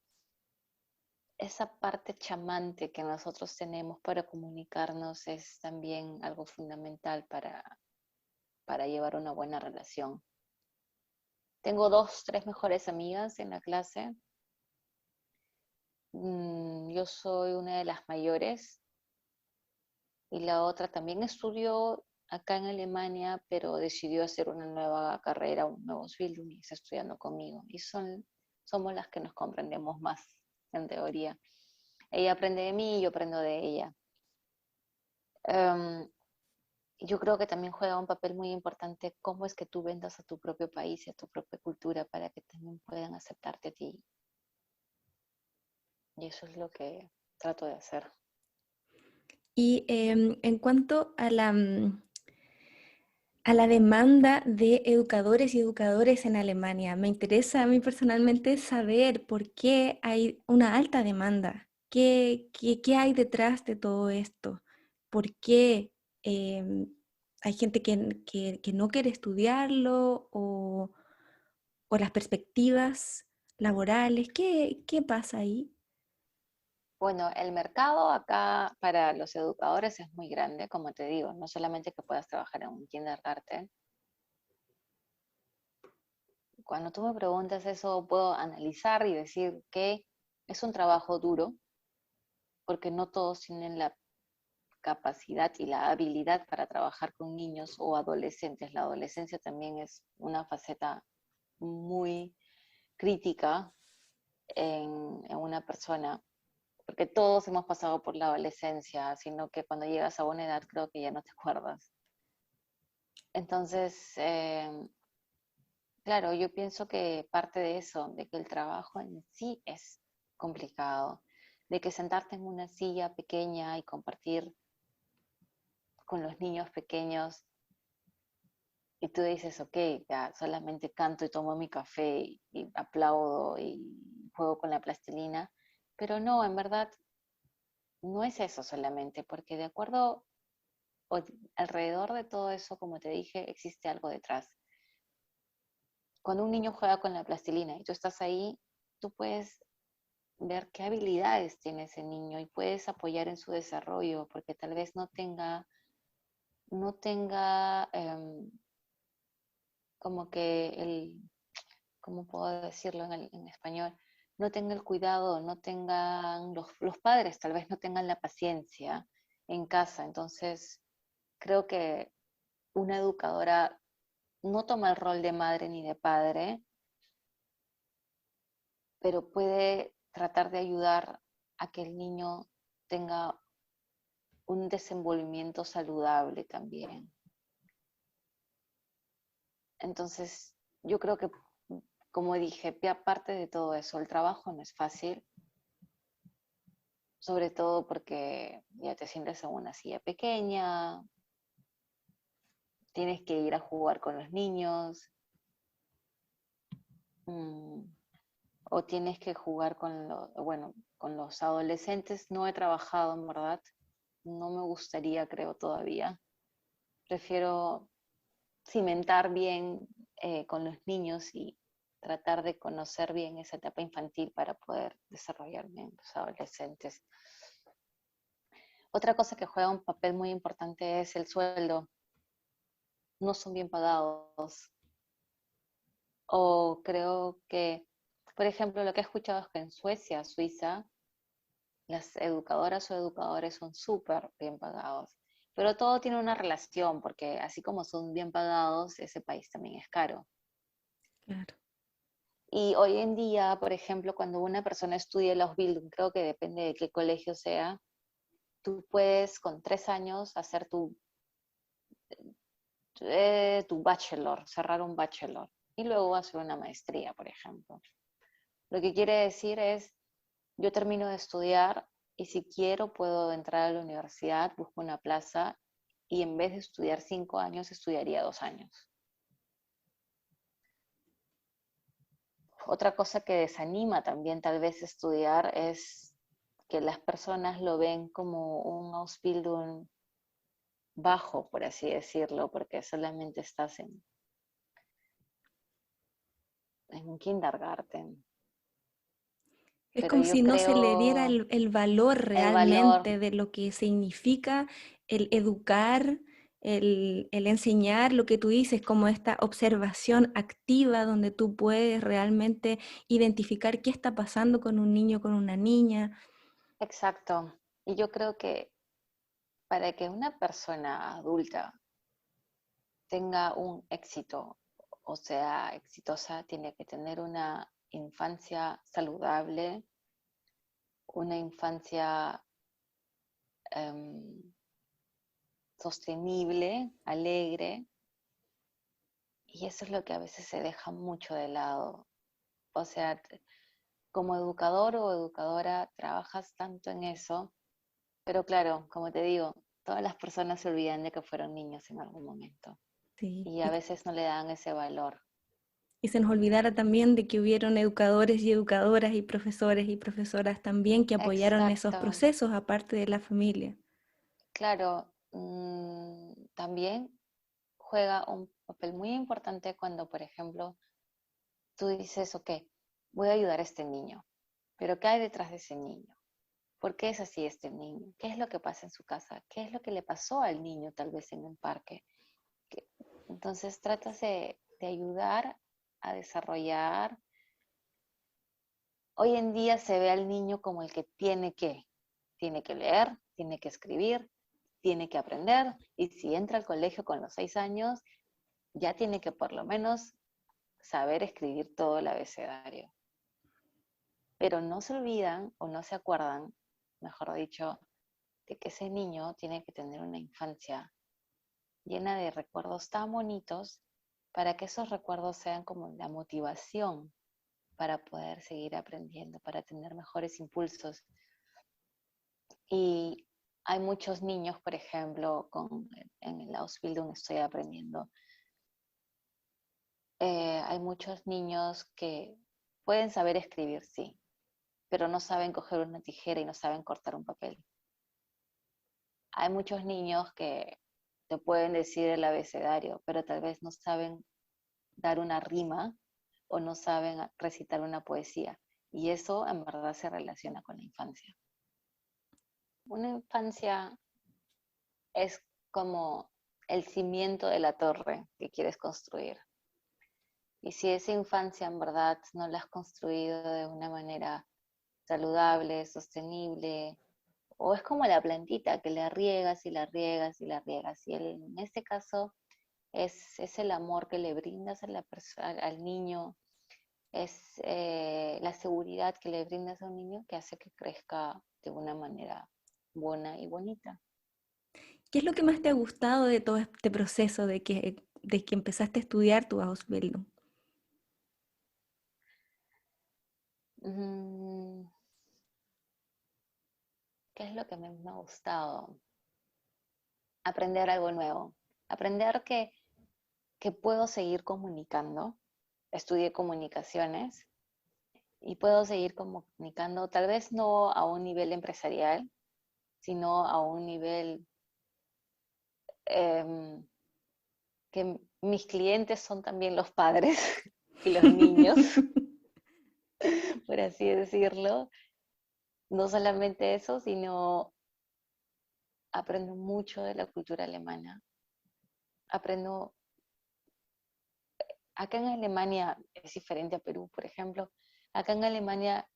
esa parte chamante que nosotros tenemos para comunicarnos es también algo fundamental para llevar una buena relación. Tengo dos, tres mejores amigas en la clase. Yo soy una de las mayores y la otra también estudió acá en Alemania, pero decidió hacer una nueva carrera, un nuevo Bildung y está estudiando conmigo. Y somos las que nos comprendemos más, en teoría. Ella aprende de mí y yo aprendo de ella. Em, yo creo que también juega un papel muy importante cómo es que tú vendas a tu propio país y a tu propia cultura para que también puedan aceptarte a ti. Y eso es lo que trato de hacer. Y en cuanto a la demanda de educadores y educadores en Alemania, me interesa a mí personalmente saber por qué hay una alta demanda, qué hay detrás de todo esto, por qué hay gente que no quiere estudiarlo o las perspectivas laborales, qué pasa ahí? Bueno, el mercado acá para los educadores es muy grande, como te digo, no solamente que puedas trabajar en un kindergarten. Cuando tú me preguntas eso, puedo analizar y decir que es un trabajo duro, porque no todos tienen la capacidad y la habilidad para trabajar con niños o adolescentes. La adolescencia también es una faceta muy crítica en una persona, porque todos hemos pasado por la adolescencia, sino que cuando llegas a una edad creo que ya no te acuerdas. Entonces, claro, yo pienso que parte de eso, de que el trabajo en sí es complicado, de que sentarte en una silla pequeña y compartir con los niños pequeños y tú dices, ok, ya solamente canto y tomo mi café y aplaudo y juego con la plastilina, pero no, en verdad no es eso solamente, porque de acuerdo o alrededor de todo eso, como te dije, existe algo detrás. Cuando un niño juega con la plastilina y tú estás ahí, tú puedes ver qué habilidades tiene ese niño y puedes apoyar en su desarrollo, porque tal vez no tenga como que ¿cómo puedo decirlo en español? No tenga el cuidado, no tengan los padres, tal vez no tengan la paciencia en casa. Entonces, creo que una educadora no toma el rol de madre ni de padre, pero puede tratar de ayudar a que el niño tenga un desenvolvimiento saludable también. Entonces, yo creo que, como dije, aparte de todo eso, el trabajo no es fácil, sobre todo porque ya te sientes en una silla pequeña, tienes que ir a jugar con los niños, o tienes que jugar con los adolescentes. No he trabajado, en verdad, no me gustaría, creo, todavía. Prefiero cimentar bien con los niños y tratar de conocer bien esa etapa infantil para poder desarrollarme en los adolescentes. Otra cosa que juega un papel muy importante es el sueldo. No son bien pagados. O creo que, por ejemplo, lo que he escuchado es que en Suecia, Suiza, las educadoras o educadores son súper bien pagados. Pero todo tiene una relación, porque así como son bien pagados, ese país también es caro. Claro. Y hoy en día, por ejemplo, cuando una persona estudia el Ausbildung, creo que depende de qué colegio sea, tú puedes con 3 años hacer tu bachelor, cerrar un bachelor, y luego hacer una maestría, por ejemplo. Lo que quiere decir es, yo termino de estudiar y si quiero puedo entrar a la universidad, busco una plaza y en vez de estudiar 5 años, estudiaría 2 años. Otra cosa que desanima también tal vez estudiar es que las personas lo ven como un Ausbildung bajo, por así decirlo, porque solamente estás en un kindergarten. Es Pero como yo si no se le diera creo el valor el valor, realmente de lo que significa el educar, el enseñar lo que tú dices, como esta observación activa donde tú puedes realmente identificar qué está pasando con un niño, con una niña. exacto. Y yo creo que para que una persona adulta tenga un éxito, o sea, exitosa, tiene que tener una infancia saludable, una infancia em, sostenible, alegre, y eso es lo que a veces se deja mucho de lado. O sea, como educador o educadora trabajas tanto en eso, pero claro, como te digo, todas las personas se olvidan de que fueron niños en algún momento Sí. y a veces no le dan ese valor. Y se nos olvidara también de que hubieron educadores y educadoras y profesores y profesoras también que apoyaron esos Exacto, procesos, aparte de la familia. claro, también juega un papel muy importante cuando, por ejemplo, tú dices, ok, voy a ayudar a este niño, pero ¿qué hay detrás de ese niño? ¿Por qué es así este niño? ¿Qué es lo que pasa en su casa? ¿Qué es lo que le pasó al niño tal vez en un parque? Que- Entonces tratas de ayudar a desarrollar. Hoy en día se ve al niño como el que tiene que leer, tiene que escribir, tiene que aprender, y si entra al colegio con los 6 años, ya tiene que por lo menos saber escribir todo el abecedario. Pero no se olvidan o no se acuerdan, mejor dicho, de que ese niño tiene que tener una infancia llena de recuerdos tan bonitos para que esos recuerdos sean como la motivación para poder seguir aprendiendo, para tener mejores impulsos. Y hay muchos niños, por ejemplo, en el Ausbildung estoy aprendiendo, hay muchos niños que pueden saber escribir, sí, pero no saben coger una tijera y no saben cortar un papel. Hay muchos niños que te pueden decir el abecedario, pero tal vez no saben dar una rima o no saben recitar una poesía. Y eso en verdad se relaciona con la infancia. Una infancia es como el cimiento de la torre que quieres construir. Y si esa infancia en verdad no la has construido de una manera saludable, sostenible, o es como la plantita que la riegas y la riegas y la riegas. Y en este caso es el amor que le brindas al niño, es la seguridad que le brindas a un niño que hace que crezca de una manera buena y bonita. ¿Qué es lo que más te ha gustado de todo este proceso de que empezaste a estudiar tu Ausbildung? Mm, ¿Qué es lo que me ha gustado? Aprender algo nuevo. Aprender que puedo seguir comunicando. Estudié comunicaciones y puedo seguir comunicando, tal vez no a un nivel empresarial, sino a un nivel em, que mis clientes son también los padres y los niños, por así decirlo. No solamente eso, sino aprendo mucho de la cultura alemana. Aprendo, acá en Alemania es diferente a Perú, por ejemplo. Acá en Alemania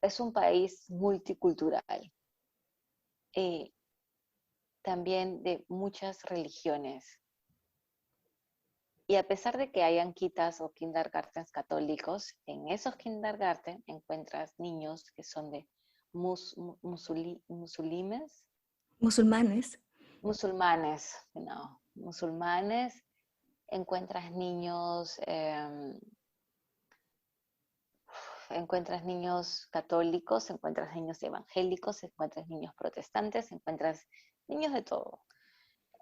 es un país multicultural, eh, también de muchas religiones. Y a pesar de que hayan kitas o kindergartens católicos, en esos kindergarten encuentras niños que son de musulmanes, Musulmanes. musulmanes, encuentras encuentras niños católicos, encuentras niños evangélicos, encuentras niños protestantes, encuentras niños de todo.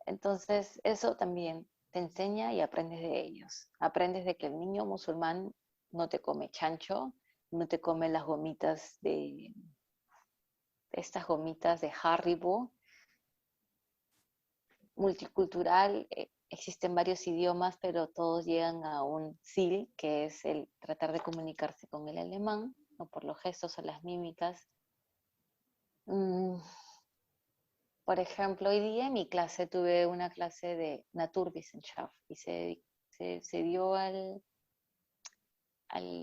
Entonces, eso también te enseña y aprendes de ellos. Aprendes de que el niño musulmán no te come chancho, no te come las gomitas estas gomitas de Haribo. Multicultural, existen varios idiomas, pero todos llegan a un SIL, que es el tratar de comunicarse con el alemán, o por los gestos o las mímicas. Mm, Por ejemplo, hoy día en mi clase tuve una clase de Naturwissenschaft y se dio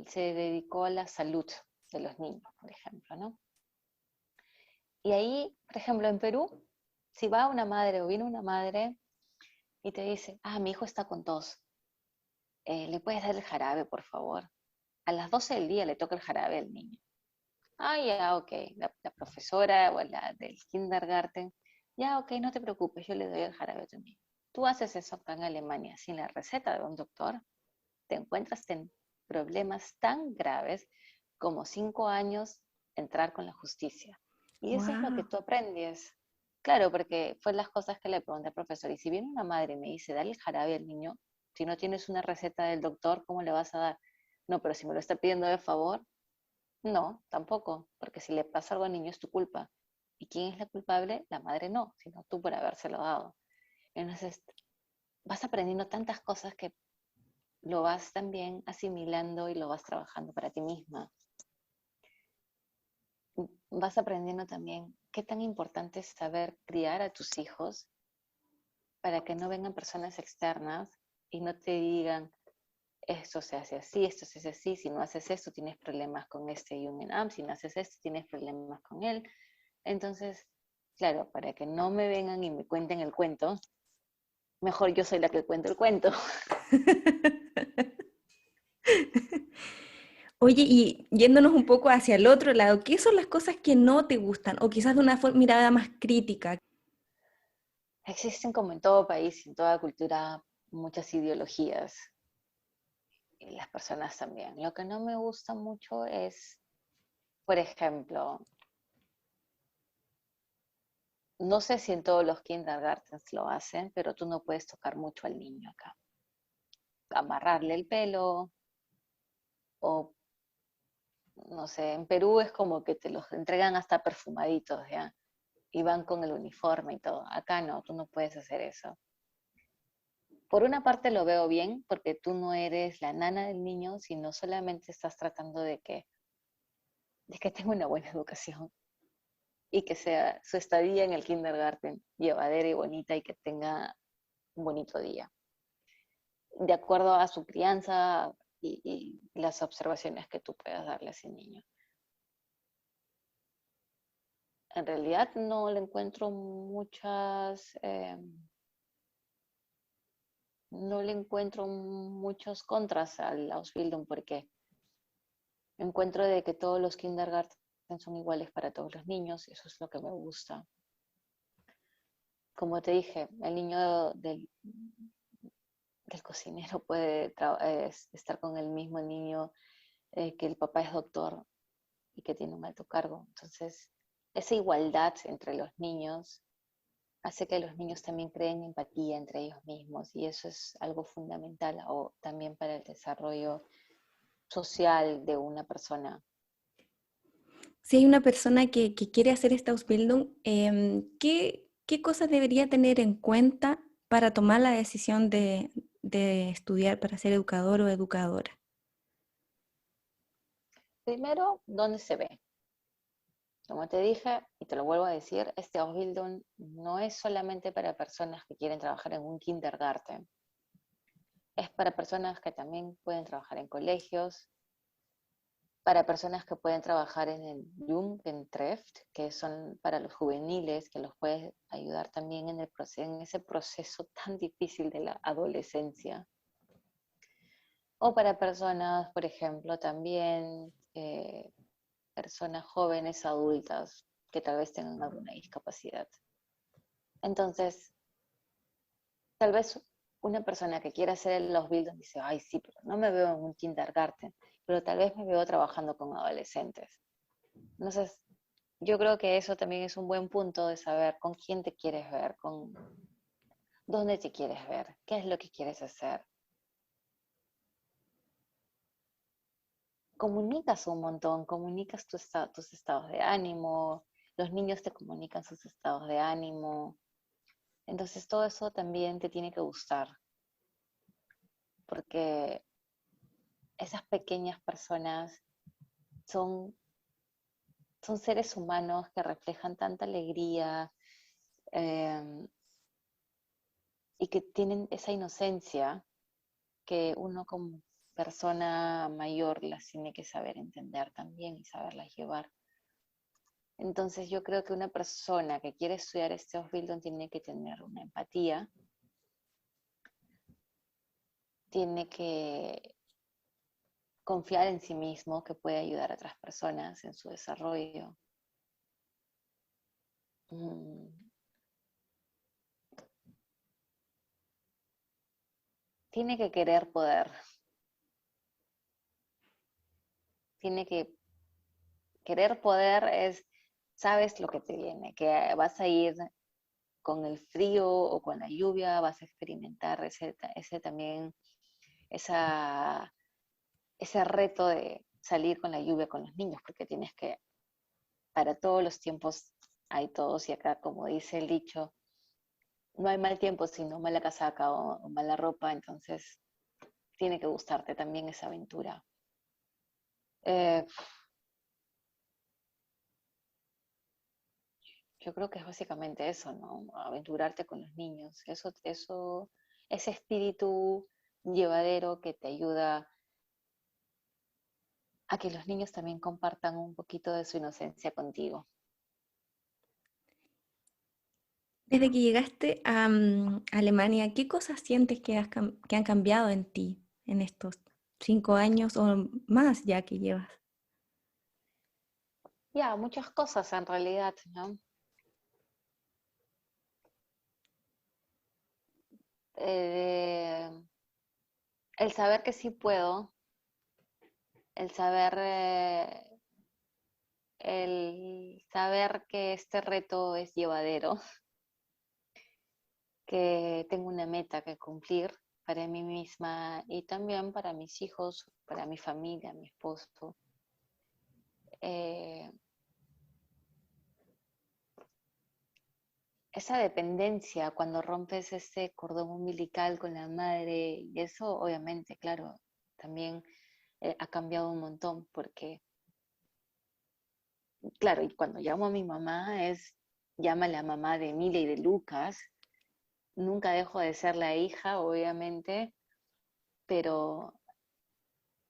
se dedicó a la salud de los niños, por ejemplo, ¿no? Y ahí, por ejemplo, en Perú, si va una madre o viene una madre y te dice, mi hijo está con tos, ¿le puedes dar el jarabe, por favor? A las 12 del día le toca el jarabe al niño. Ya, ok, la profesora o la del kindergarten, ya, ok, no te preocupes, yo le doy el jarabe a tu niño. Tú haces eso acá en Alemania sin la receta de un doctor, te encuentras en problemas tan graves como 5 años entrar con la justicia. Y eso es lo que Wow. tú aprendes. Claro, porque fue las cosas que le pregunté al profesor. Y si viene una madre y me dice, dale el jarabe al niño, si no tienes una receta del doctor, ¿cómo le vas a dar? No, pero si me lo está pidiendo de favor, no, tampoco, porque si le pasa algo al niño es tu culpa. ¿Y quién es la culpable? La madre no, sino tú por habérselo dado. Entonces, vas aprendiendo tantas cosas que lo vas también asimilando y lo vas trabajando para ti misma. Vas aprendiendo también qué tan importante es saber criar a tus hijos para que no vengan personas externas y no te digan, esto se hace así, esto se hace así, si no haces esto tienes problemas con este Jungendamt, si no haces esto tienes problemas con él. Entonces, claro, para que no me vengan y me cuenten el cuento, mejor yo soy la que cuento el cuento. Oye, y yéndonos un poco hacia el otro lado, ¿qué son las cosas que no te gustan? O quizás de una mirada más crítica. Existen como en todo país y en toda cultura muchas ideologías y las personas también. Lo que no me gusta mucho es, por ejemplo, no sé si en todos los kindergartens lo hacen, pero tú no puedes tocar mucho al niño acá. Amarrarle el pelo o, no sé, en Perú es como que te los entregan hasta perfumaditos, ¿ya? Y van con el uniforme y todo. Acá no, tú no puedes hacer eso. Por una parte lo veo bien, porque tú no eres la nana del niño, sino solamente estás tratando de que tenga una buena educación y que sea su estadía en el kindergarten llevadera y bonita y que tenga un bonito día, de acuerdo a su crianza y las observaciones que tú puedas darle a ese niño. En realidad no le encuentro no le encuentro muchos contras al Ausbildung porque encuentro de que todos los kindergarten son iguales para todos los niños, y eso es lo que me gusta. como te dije, el niño del cocinero puede estar con el mismo niño que el papá es doctor y que tiene un alto cargo. Entonces, esa igualdad entre los niños hace que los niños también creen empatía entre ellos mismos y eso es algo fundamental o también para el desarrollo social de una persona. Si hay una persona que quiere hacer esta Ausbildung, ¿qué cosas debería tener en cuenta para tomar la decisión de estudiar para ser educador o educadora? Primero, ¿dónde se ve? Como te dije, y te lo vuelvo a decir, este Ausbildung no es solamente para personas que quieren trabajar en un kindergarten, es para personas que también pueden trabajar en colegios, para personas que pueden trabajar en el Jugendtreff, que son para los juveniles, que los puede ayudar también en ese proceso tan difícil de la adolescencia. O para personas, por ejemplo, también personas jóvenes, adultas, que tal vez tengan alguna discapacidad. Entonces, tal vez una persona que quiera hacer los Ausbildung dice, ay, sí, pero no me veo en un kindergarten, pero tal vez me veo trabajando con adolescentes. Entonces, yo creo que eso también es un buen punto de saber con quién te quieres ver, con dónde te quieres ver, qué es lo que quieres hacer. Comunicas un montón, comunicas tus estados de ánimo, los niños te comunican sus estados de ánimo. Entonces todo eso también te tiene que gustar, porque esas pequeñas personas son, son seres humanos que reflejan tanta alegría eh, y que tienen esa inocencia que uno como persona mayor las tiene que saber entender también y saberlas llevar. Entonces yo creo que una persona que quiere estudiar este Ausbildung tiene que tener una empatía, tiene que confiar en sí mismo, que puede ayudar a otras personas en su desarrollo. Mm, Tiene que querer poder, tiene que querer poder es, sabes lo que te viene, que vas a ir con el frío o con la lluvia, vas a experimentar ese también, esa, ese reto de salir con la lluvia con los niños, porque tienes que, para todos los tiempos hay todos, y acá, como dice el dicho, no hay mal tiempo, sino mala casaca o mala ropa, entonces tiene que gustarte también esa aventura. Eh, yo creo que es básicamente eso, ¿no? Aventurarte con los niños, ese espíritu llevadero que te ayuda a que los niños también compartan un poquito de su inocencia contigo. Desde que llegaste a Alemania, ¿qué cosas sientes que han cambiado en ti en estos 5 años o más ya que llevas? Ya, muchas cosas en realidad, ¿no? Eh, el saber que sí puedo, el saber, el saber que este reto es llevadero, que tengo una meta que cumplir para mí misma y también para mis hijos, para mi familia, mi esposo. Eh, Esa dependencia cuando rompes ese cordón umbilical con la madre, y eso obviamente, claro, también ha cambiado un montón, porque, claro, y cuando llamo a mi mamá llama a la mamá de Emilia y de Lucas, nunca dejo de ser la hija, obviamente, pero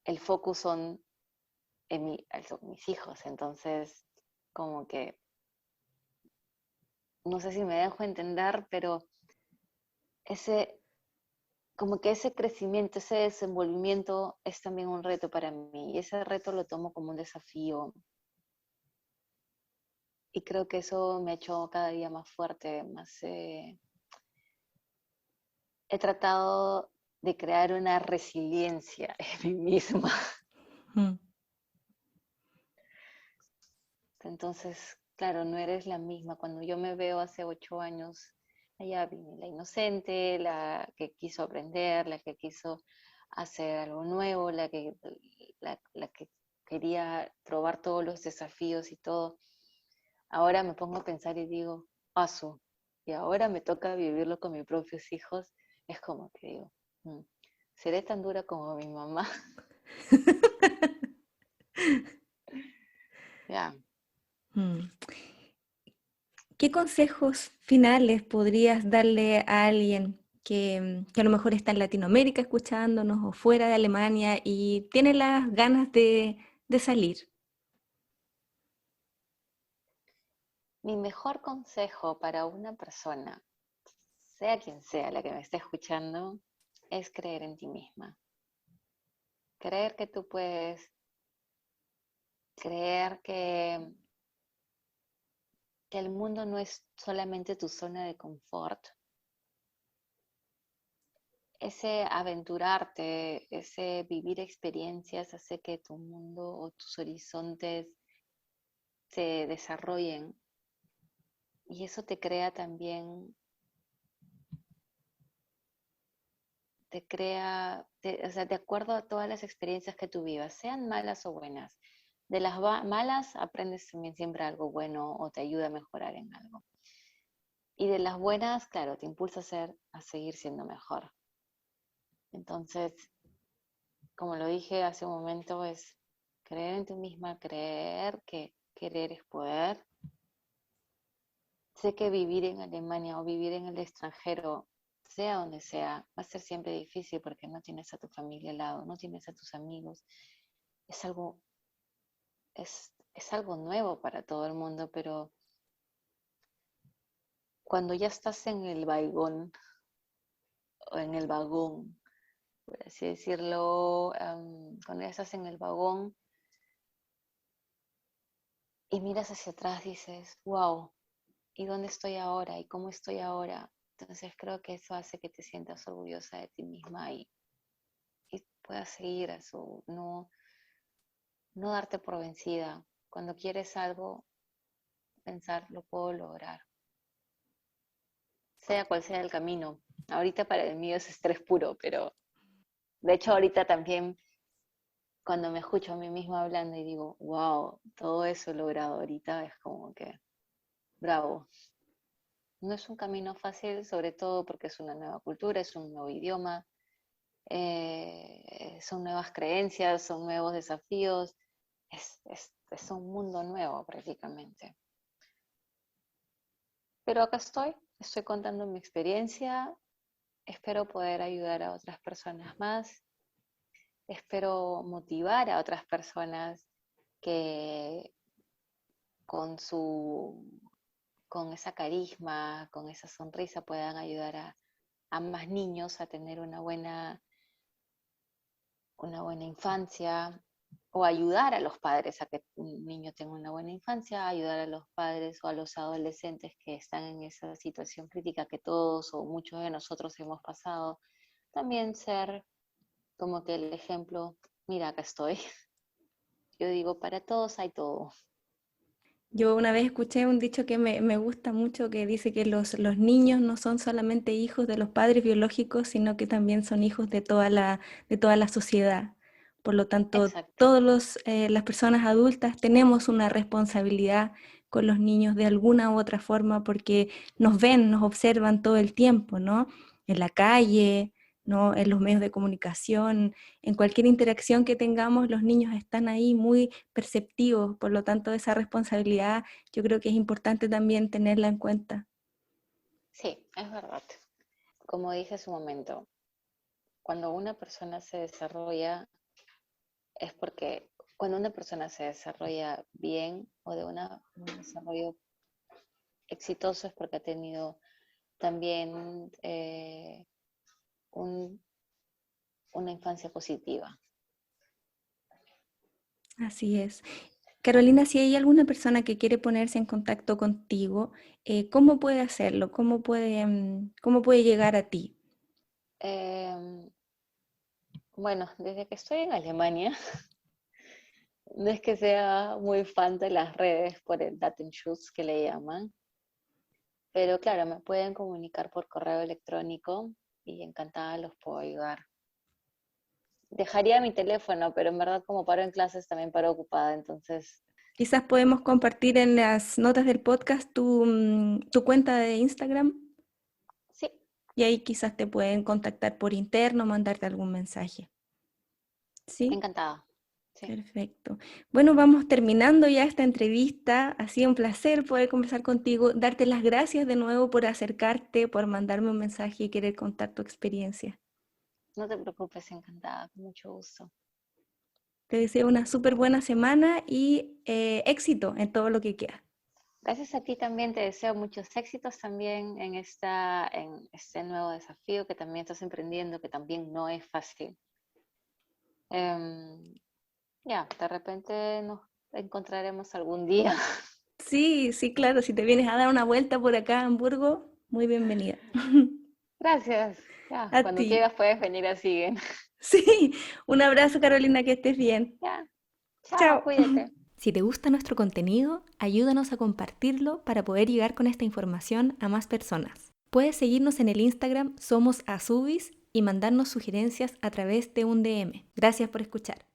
el focus son mis hijos, entonces como que, no sé si me dejo entender, pero ese, como que ese crecimiento, ese desenvolvimiento es también un reto para mí, y ese reto lo tomo como un desafío Y creo que eso me ha hecho cada día más fuerte, más... he tratado de crear una resiliencia en mí misma. Mm. Entonces, claro, no eres la misma. Cuando yo me veo hace 8 años, allá viene la inocente, la que quiso aprender, la que quiso hacer algo nuevo, la que quería probar todos los desafíos y todo. Ahora me pongo a pensar y digo, paso. Y ahora me toca vivirlo con mis propios hijos. Es como que digo, "Mm, ¿seré tan dura como mi mamá?" Ya. Mm. ¿Qué consejos finales podrías darle a alguien que a lo mejor está en Latinoamérica escuchándonos o fuera de Alemania y tiene las ganas de salir? Mi mejor consejo para una persona, sea quien sea la que me esté escuchando, es creer en ti misma. Creer que tú puedes, creer que el mundo no es solamente tu zona de confort. Ese aventurarte, ese vivir experiencias hace que tu mundo o tus horizontes se desarrollen y eso te crea también, o sea, de acuerdo a todas las experiencias que tú vivas, sean malas o buenas. De las malas aprendes también siempre algo bueno o te ayuda a mejorar en algo. Y de las buenas, claro, te impulsa a seguir siendo mejor. Entonces, como lo dije hace un momento, es creer en ti misma, creer que querer es poder. Sé que vivir en Alemania o vivir en el extranjero, sea donde sea, va a ser siempre difícil porque no tienes a tu familia al lado, no tienes a tus amigos. Es algo, es algo nuevo para todo el mundo, pero cuando ya estás en el vaigón o en el vagón, por así decirlo, cuando ya estás en el vagón y miras hacia atrás, dices, wow, ¿y dónde estoy ahora? ¿Y cómo estoy ahora? Entonces creo que eso hace que te sientas orgullosa de ti misma y puedas seguir a no darte por vencida. Cuando quieres algo, pensar, lo puedo lograr, sea cual sea el camino. Ahorita para el mío es estrés puro, pero de hecho ahorita también cuando me escucho a mí misma hablando y digo, wow, todo eso he logrado ahorita, es como que, bravo. No es un camino fácil, sobre todo porque es una nueva cultura, es un nuevo idioma, son nuevas creencias, son nuevos desafíos, es un mundo nuevo prácticamente. Pero acá estoy contando mi experiencia, espero poder ayudar a otras personas más, espero motivar a otras personas que con con esa carisma, con esa sonrisa puedan ayudar a más niños a tener una buena infancia, o ayudar a los padres a que un niño tenga una buena infancia, ayudar a los padres o a los adolescentes que están en esa situación crítica que todos o muchos de nosotros hemos pasado, también ser como que el ejemplo, mira, acá estoy. Yo digo, para todos hay todo. Yo una vez escuché un dicho que me gusta mucho que dice que los niños no son solamente hijos de los padres biológicos, sino que también son hijos de toda la sociedad. Por lo tanto, Exacto. todas las personas adultas tenemos una responsabilidad con los niños de alguna u otra forma porque nos ven, nos observan todo el tiempo, ¿no? En la calle, ¿no? En los medios de comunicación, en cualquier interacción que tengamos, los niños están ahí muy perceptivos, por lo tanto esa responsabilidad yo creo que es importante también tenerla en cuenta. Sí, es verdad. Como dije hace un momento, cuando una persona se desarrolla es porque cuando una persona se desarrolla bien o de un desarrollo exitoso es porque ha tenido también un- una infancia positiva. Así es. Carolina, si hay alguna persona que quiere ponerse en contacto contigo, ¿cómo puede hacerlo? ¿Cómo puede llegar a ti? Em, bueno, desde que estoy en Alemania, no es que sea muy fan de las redes por el Datenschutz que le llaman, pero claro, me pueden comunicar por correo electrónico y encantada los puedo ayudar. Dejaría mi teléfono, pero en verdad como paro en clases también paro ocupada, entonces Quizás podemos compartir en las notas del podcast tu cuenta de Instagram sí, y ahí quizás te pueden contactar por interno, mandarte algún mensaje. ¿Sí? encantada. Sí. Perfecto. Bueno, vamos terminando ya esta entrevista. Ha sido un placer poder conversar contigo, darte las gracias de nuevo por acercarte, por mandarme un mensaje y querer contar tu experiencia. No te preocupes, encantada, con mucho gusto. Te deseo una súper buena semana y éxito en todo lo que queda. Gracias a ti también, te deseo muchos éxitos también en este nuevo desafío que también estás emprendiendo, que también no es fácil. Em, ya, de repente nos encontraremos algún día. Sí, sí, claro, si te vienes a dar una vuelta por acá a Hamburgo, muy bienvenida. Gracias. Ya, A cuando ti. quieras puedes venir a Siguen. Sí, un abrazo Carolina, que estés bien. Ya, chao, Chao. cuídate. Si te gusta nuestro contenido, ayúdanos a compartirlo para poder llegar con esta información a más personas. Puedes seguirnos en el Instagram Somos Azubis y mandarnos sugerencias a través de un DM. Gracias por escuchar.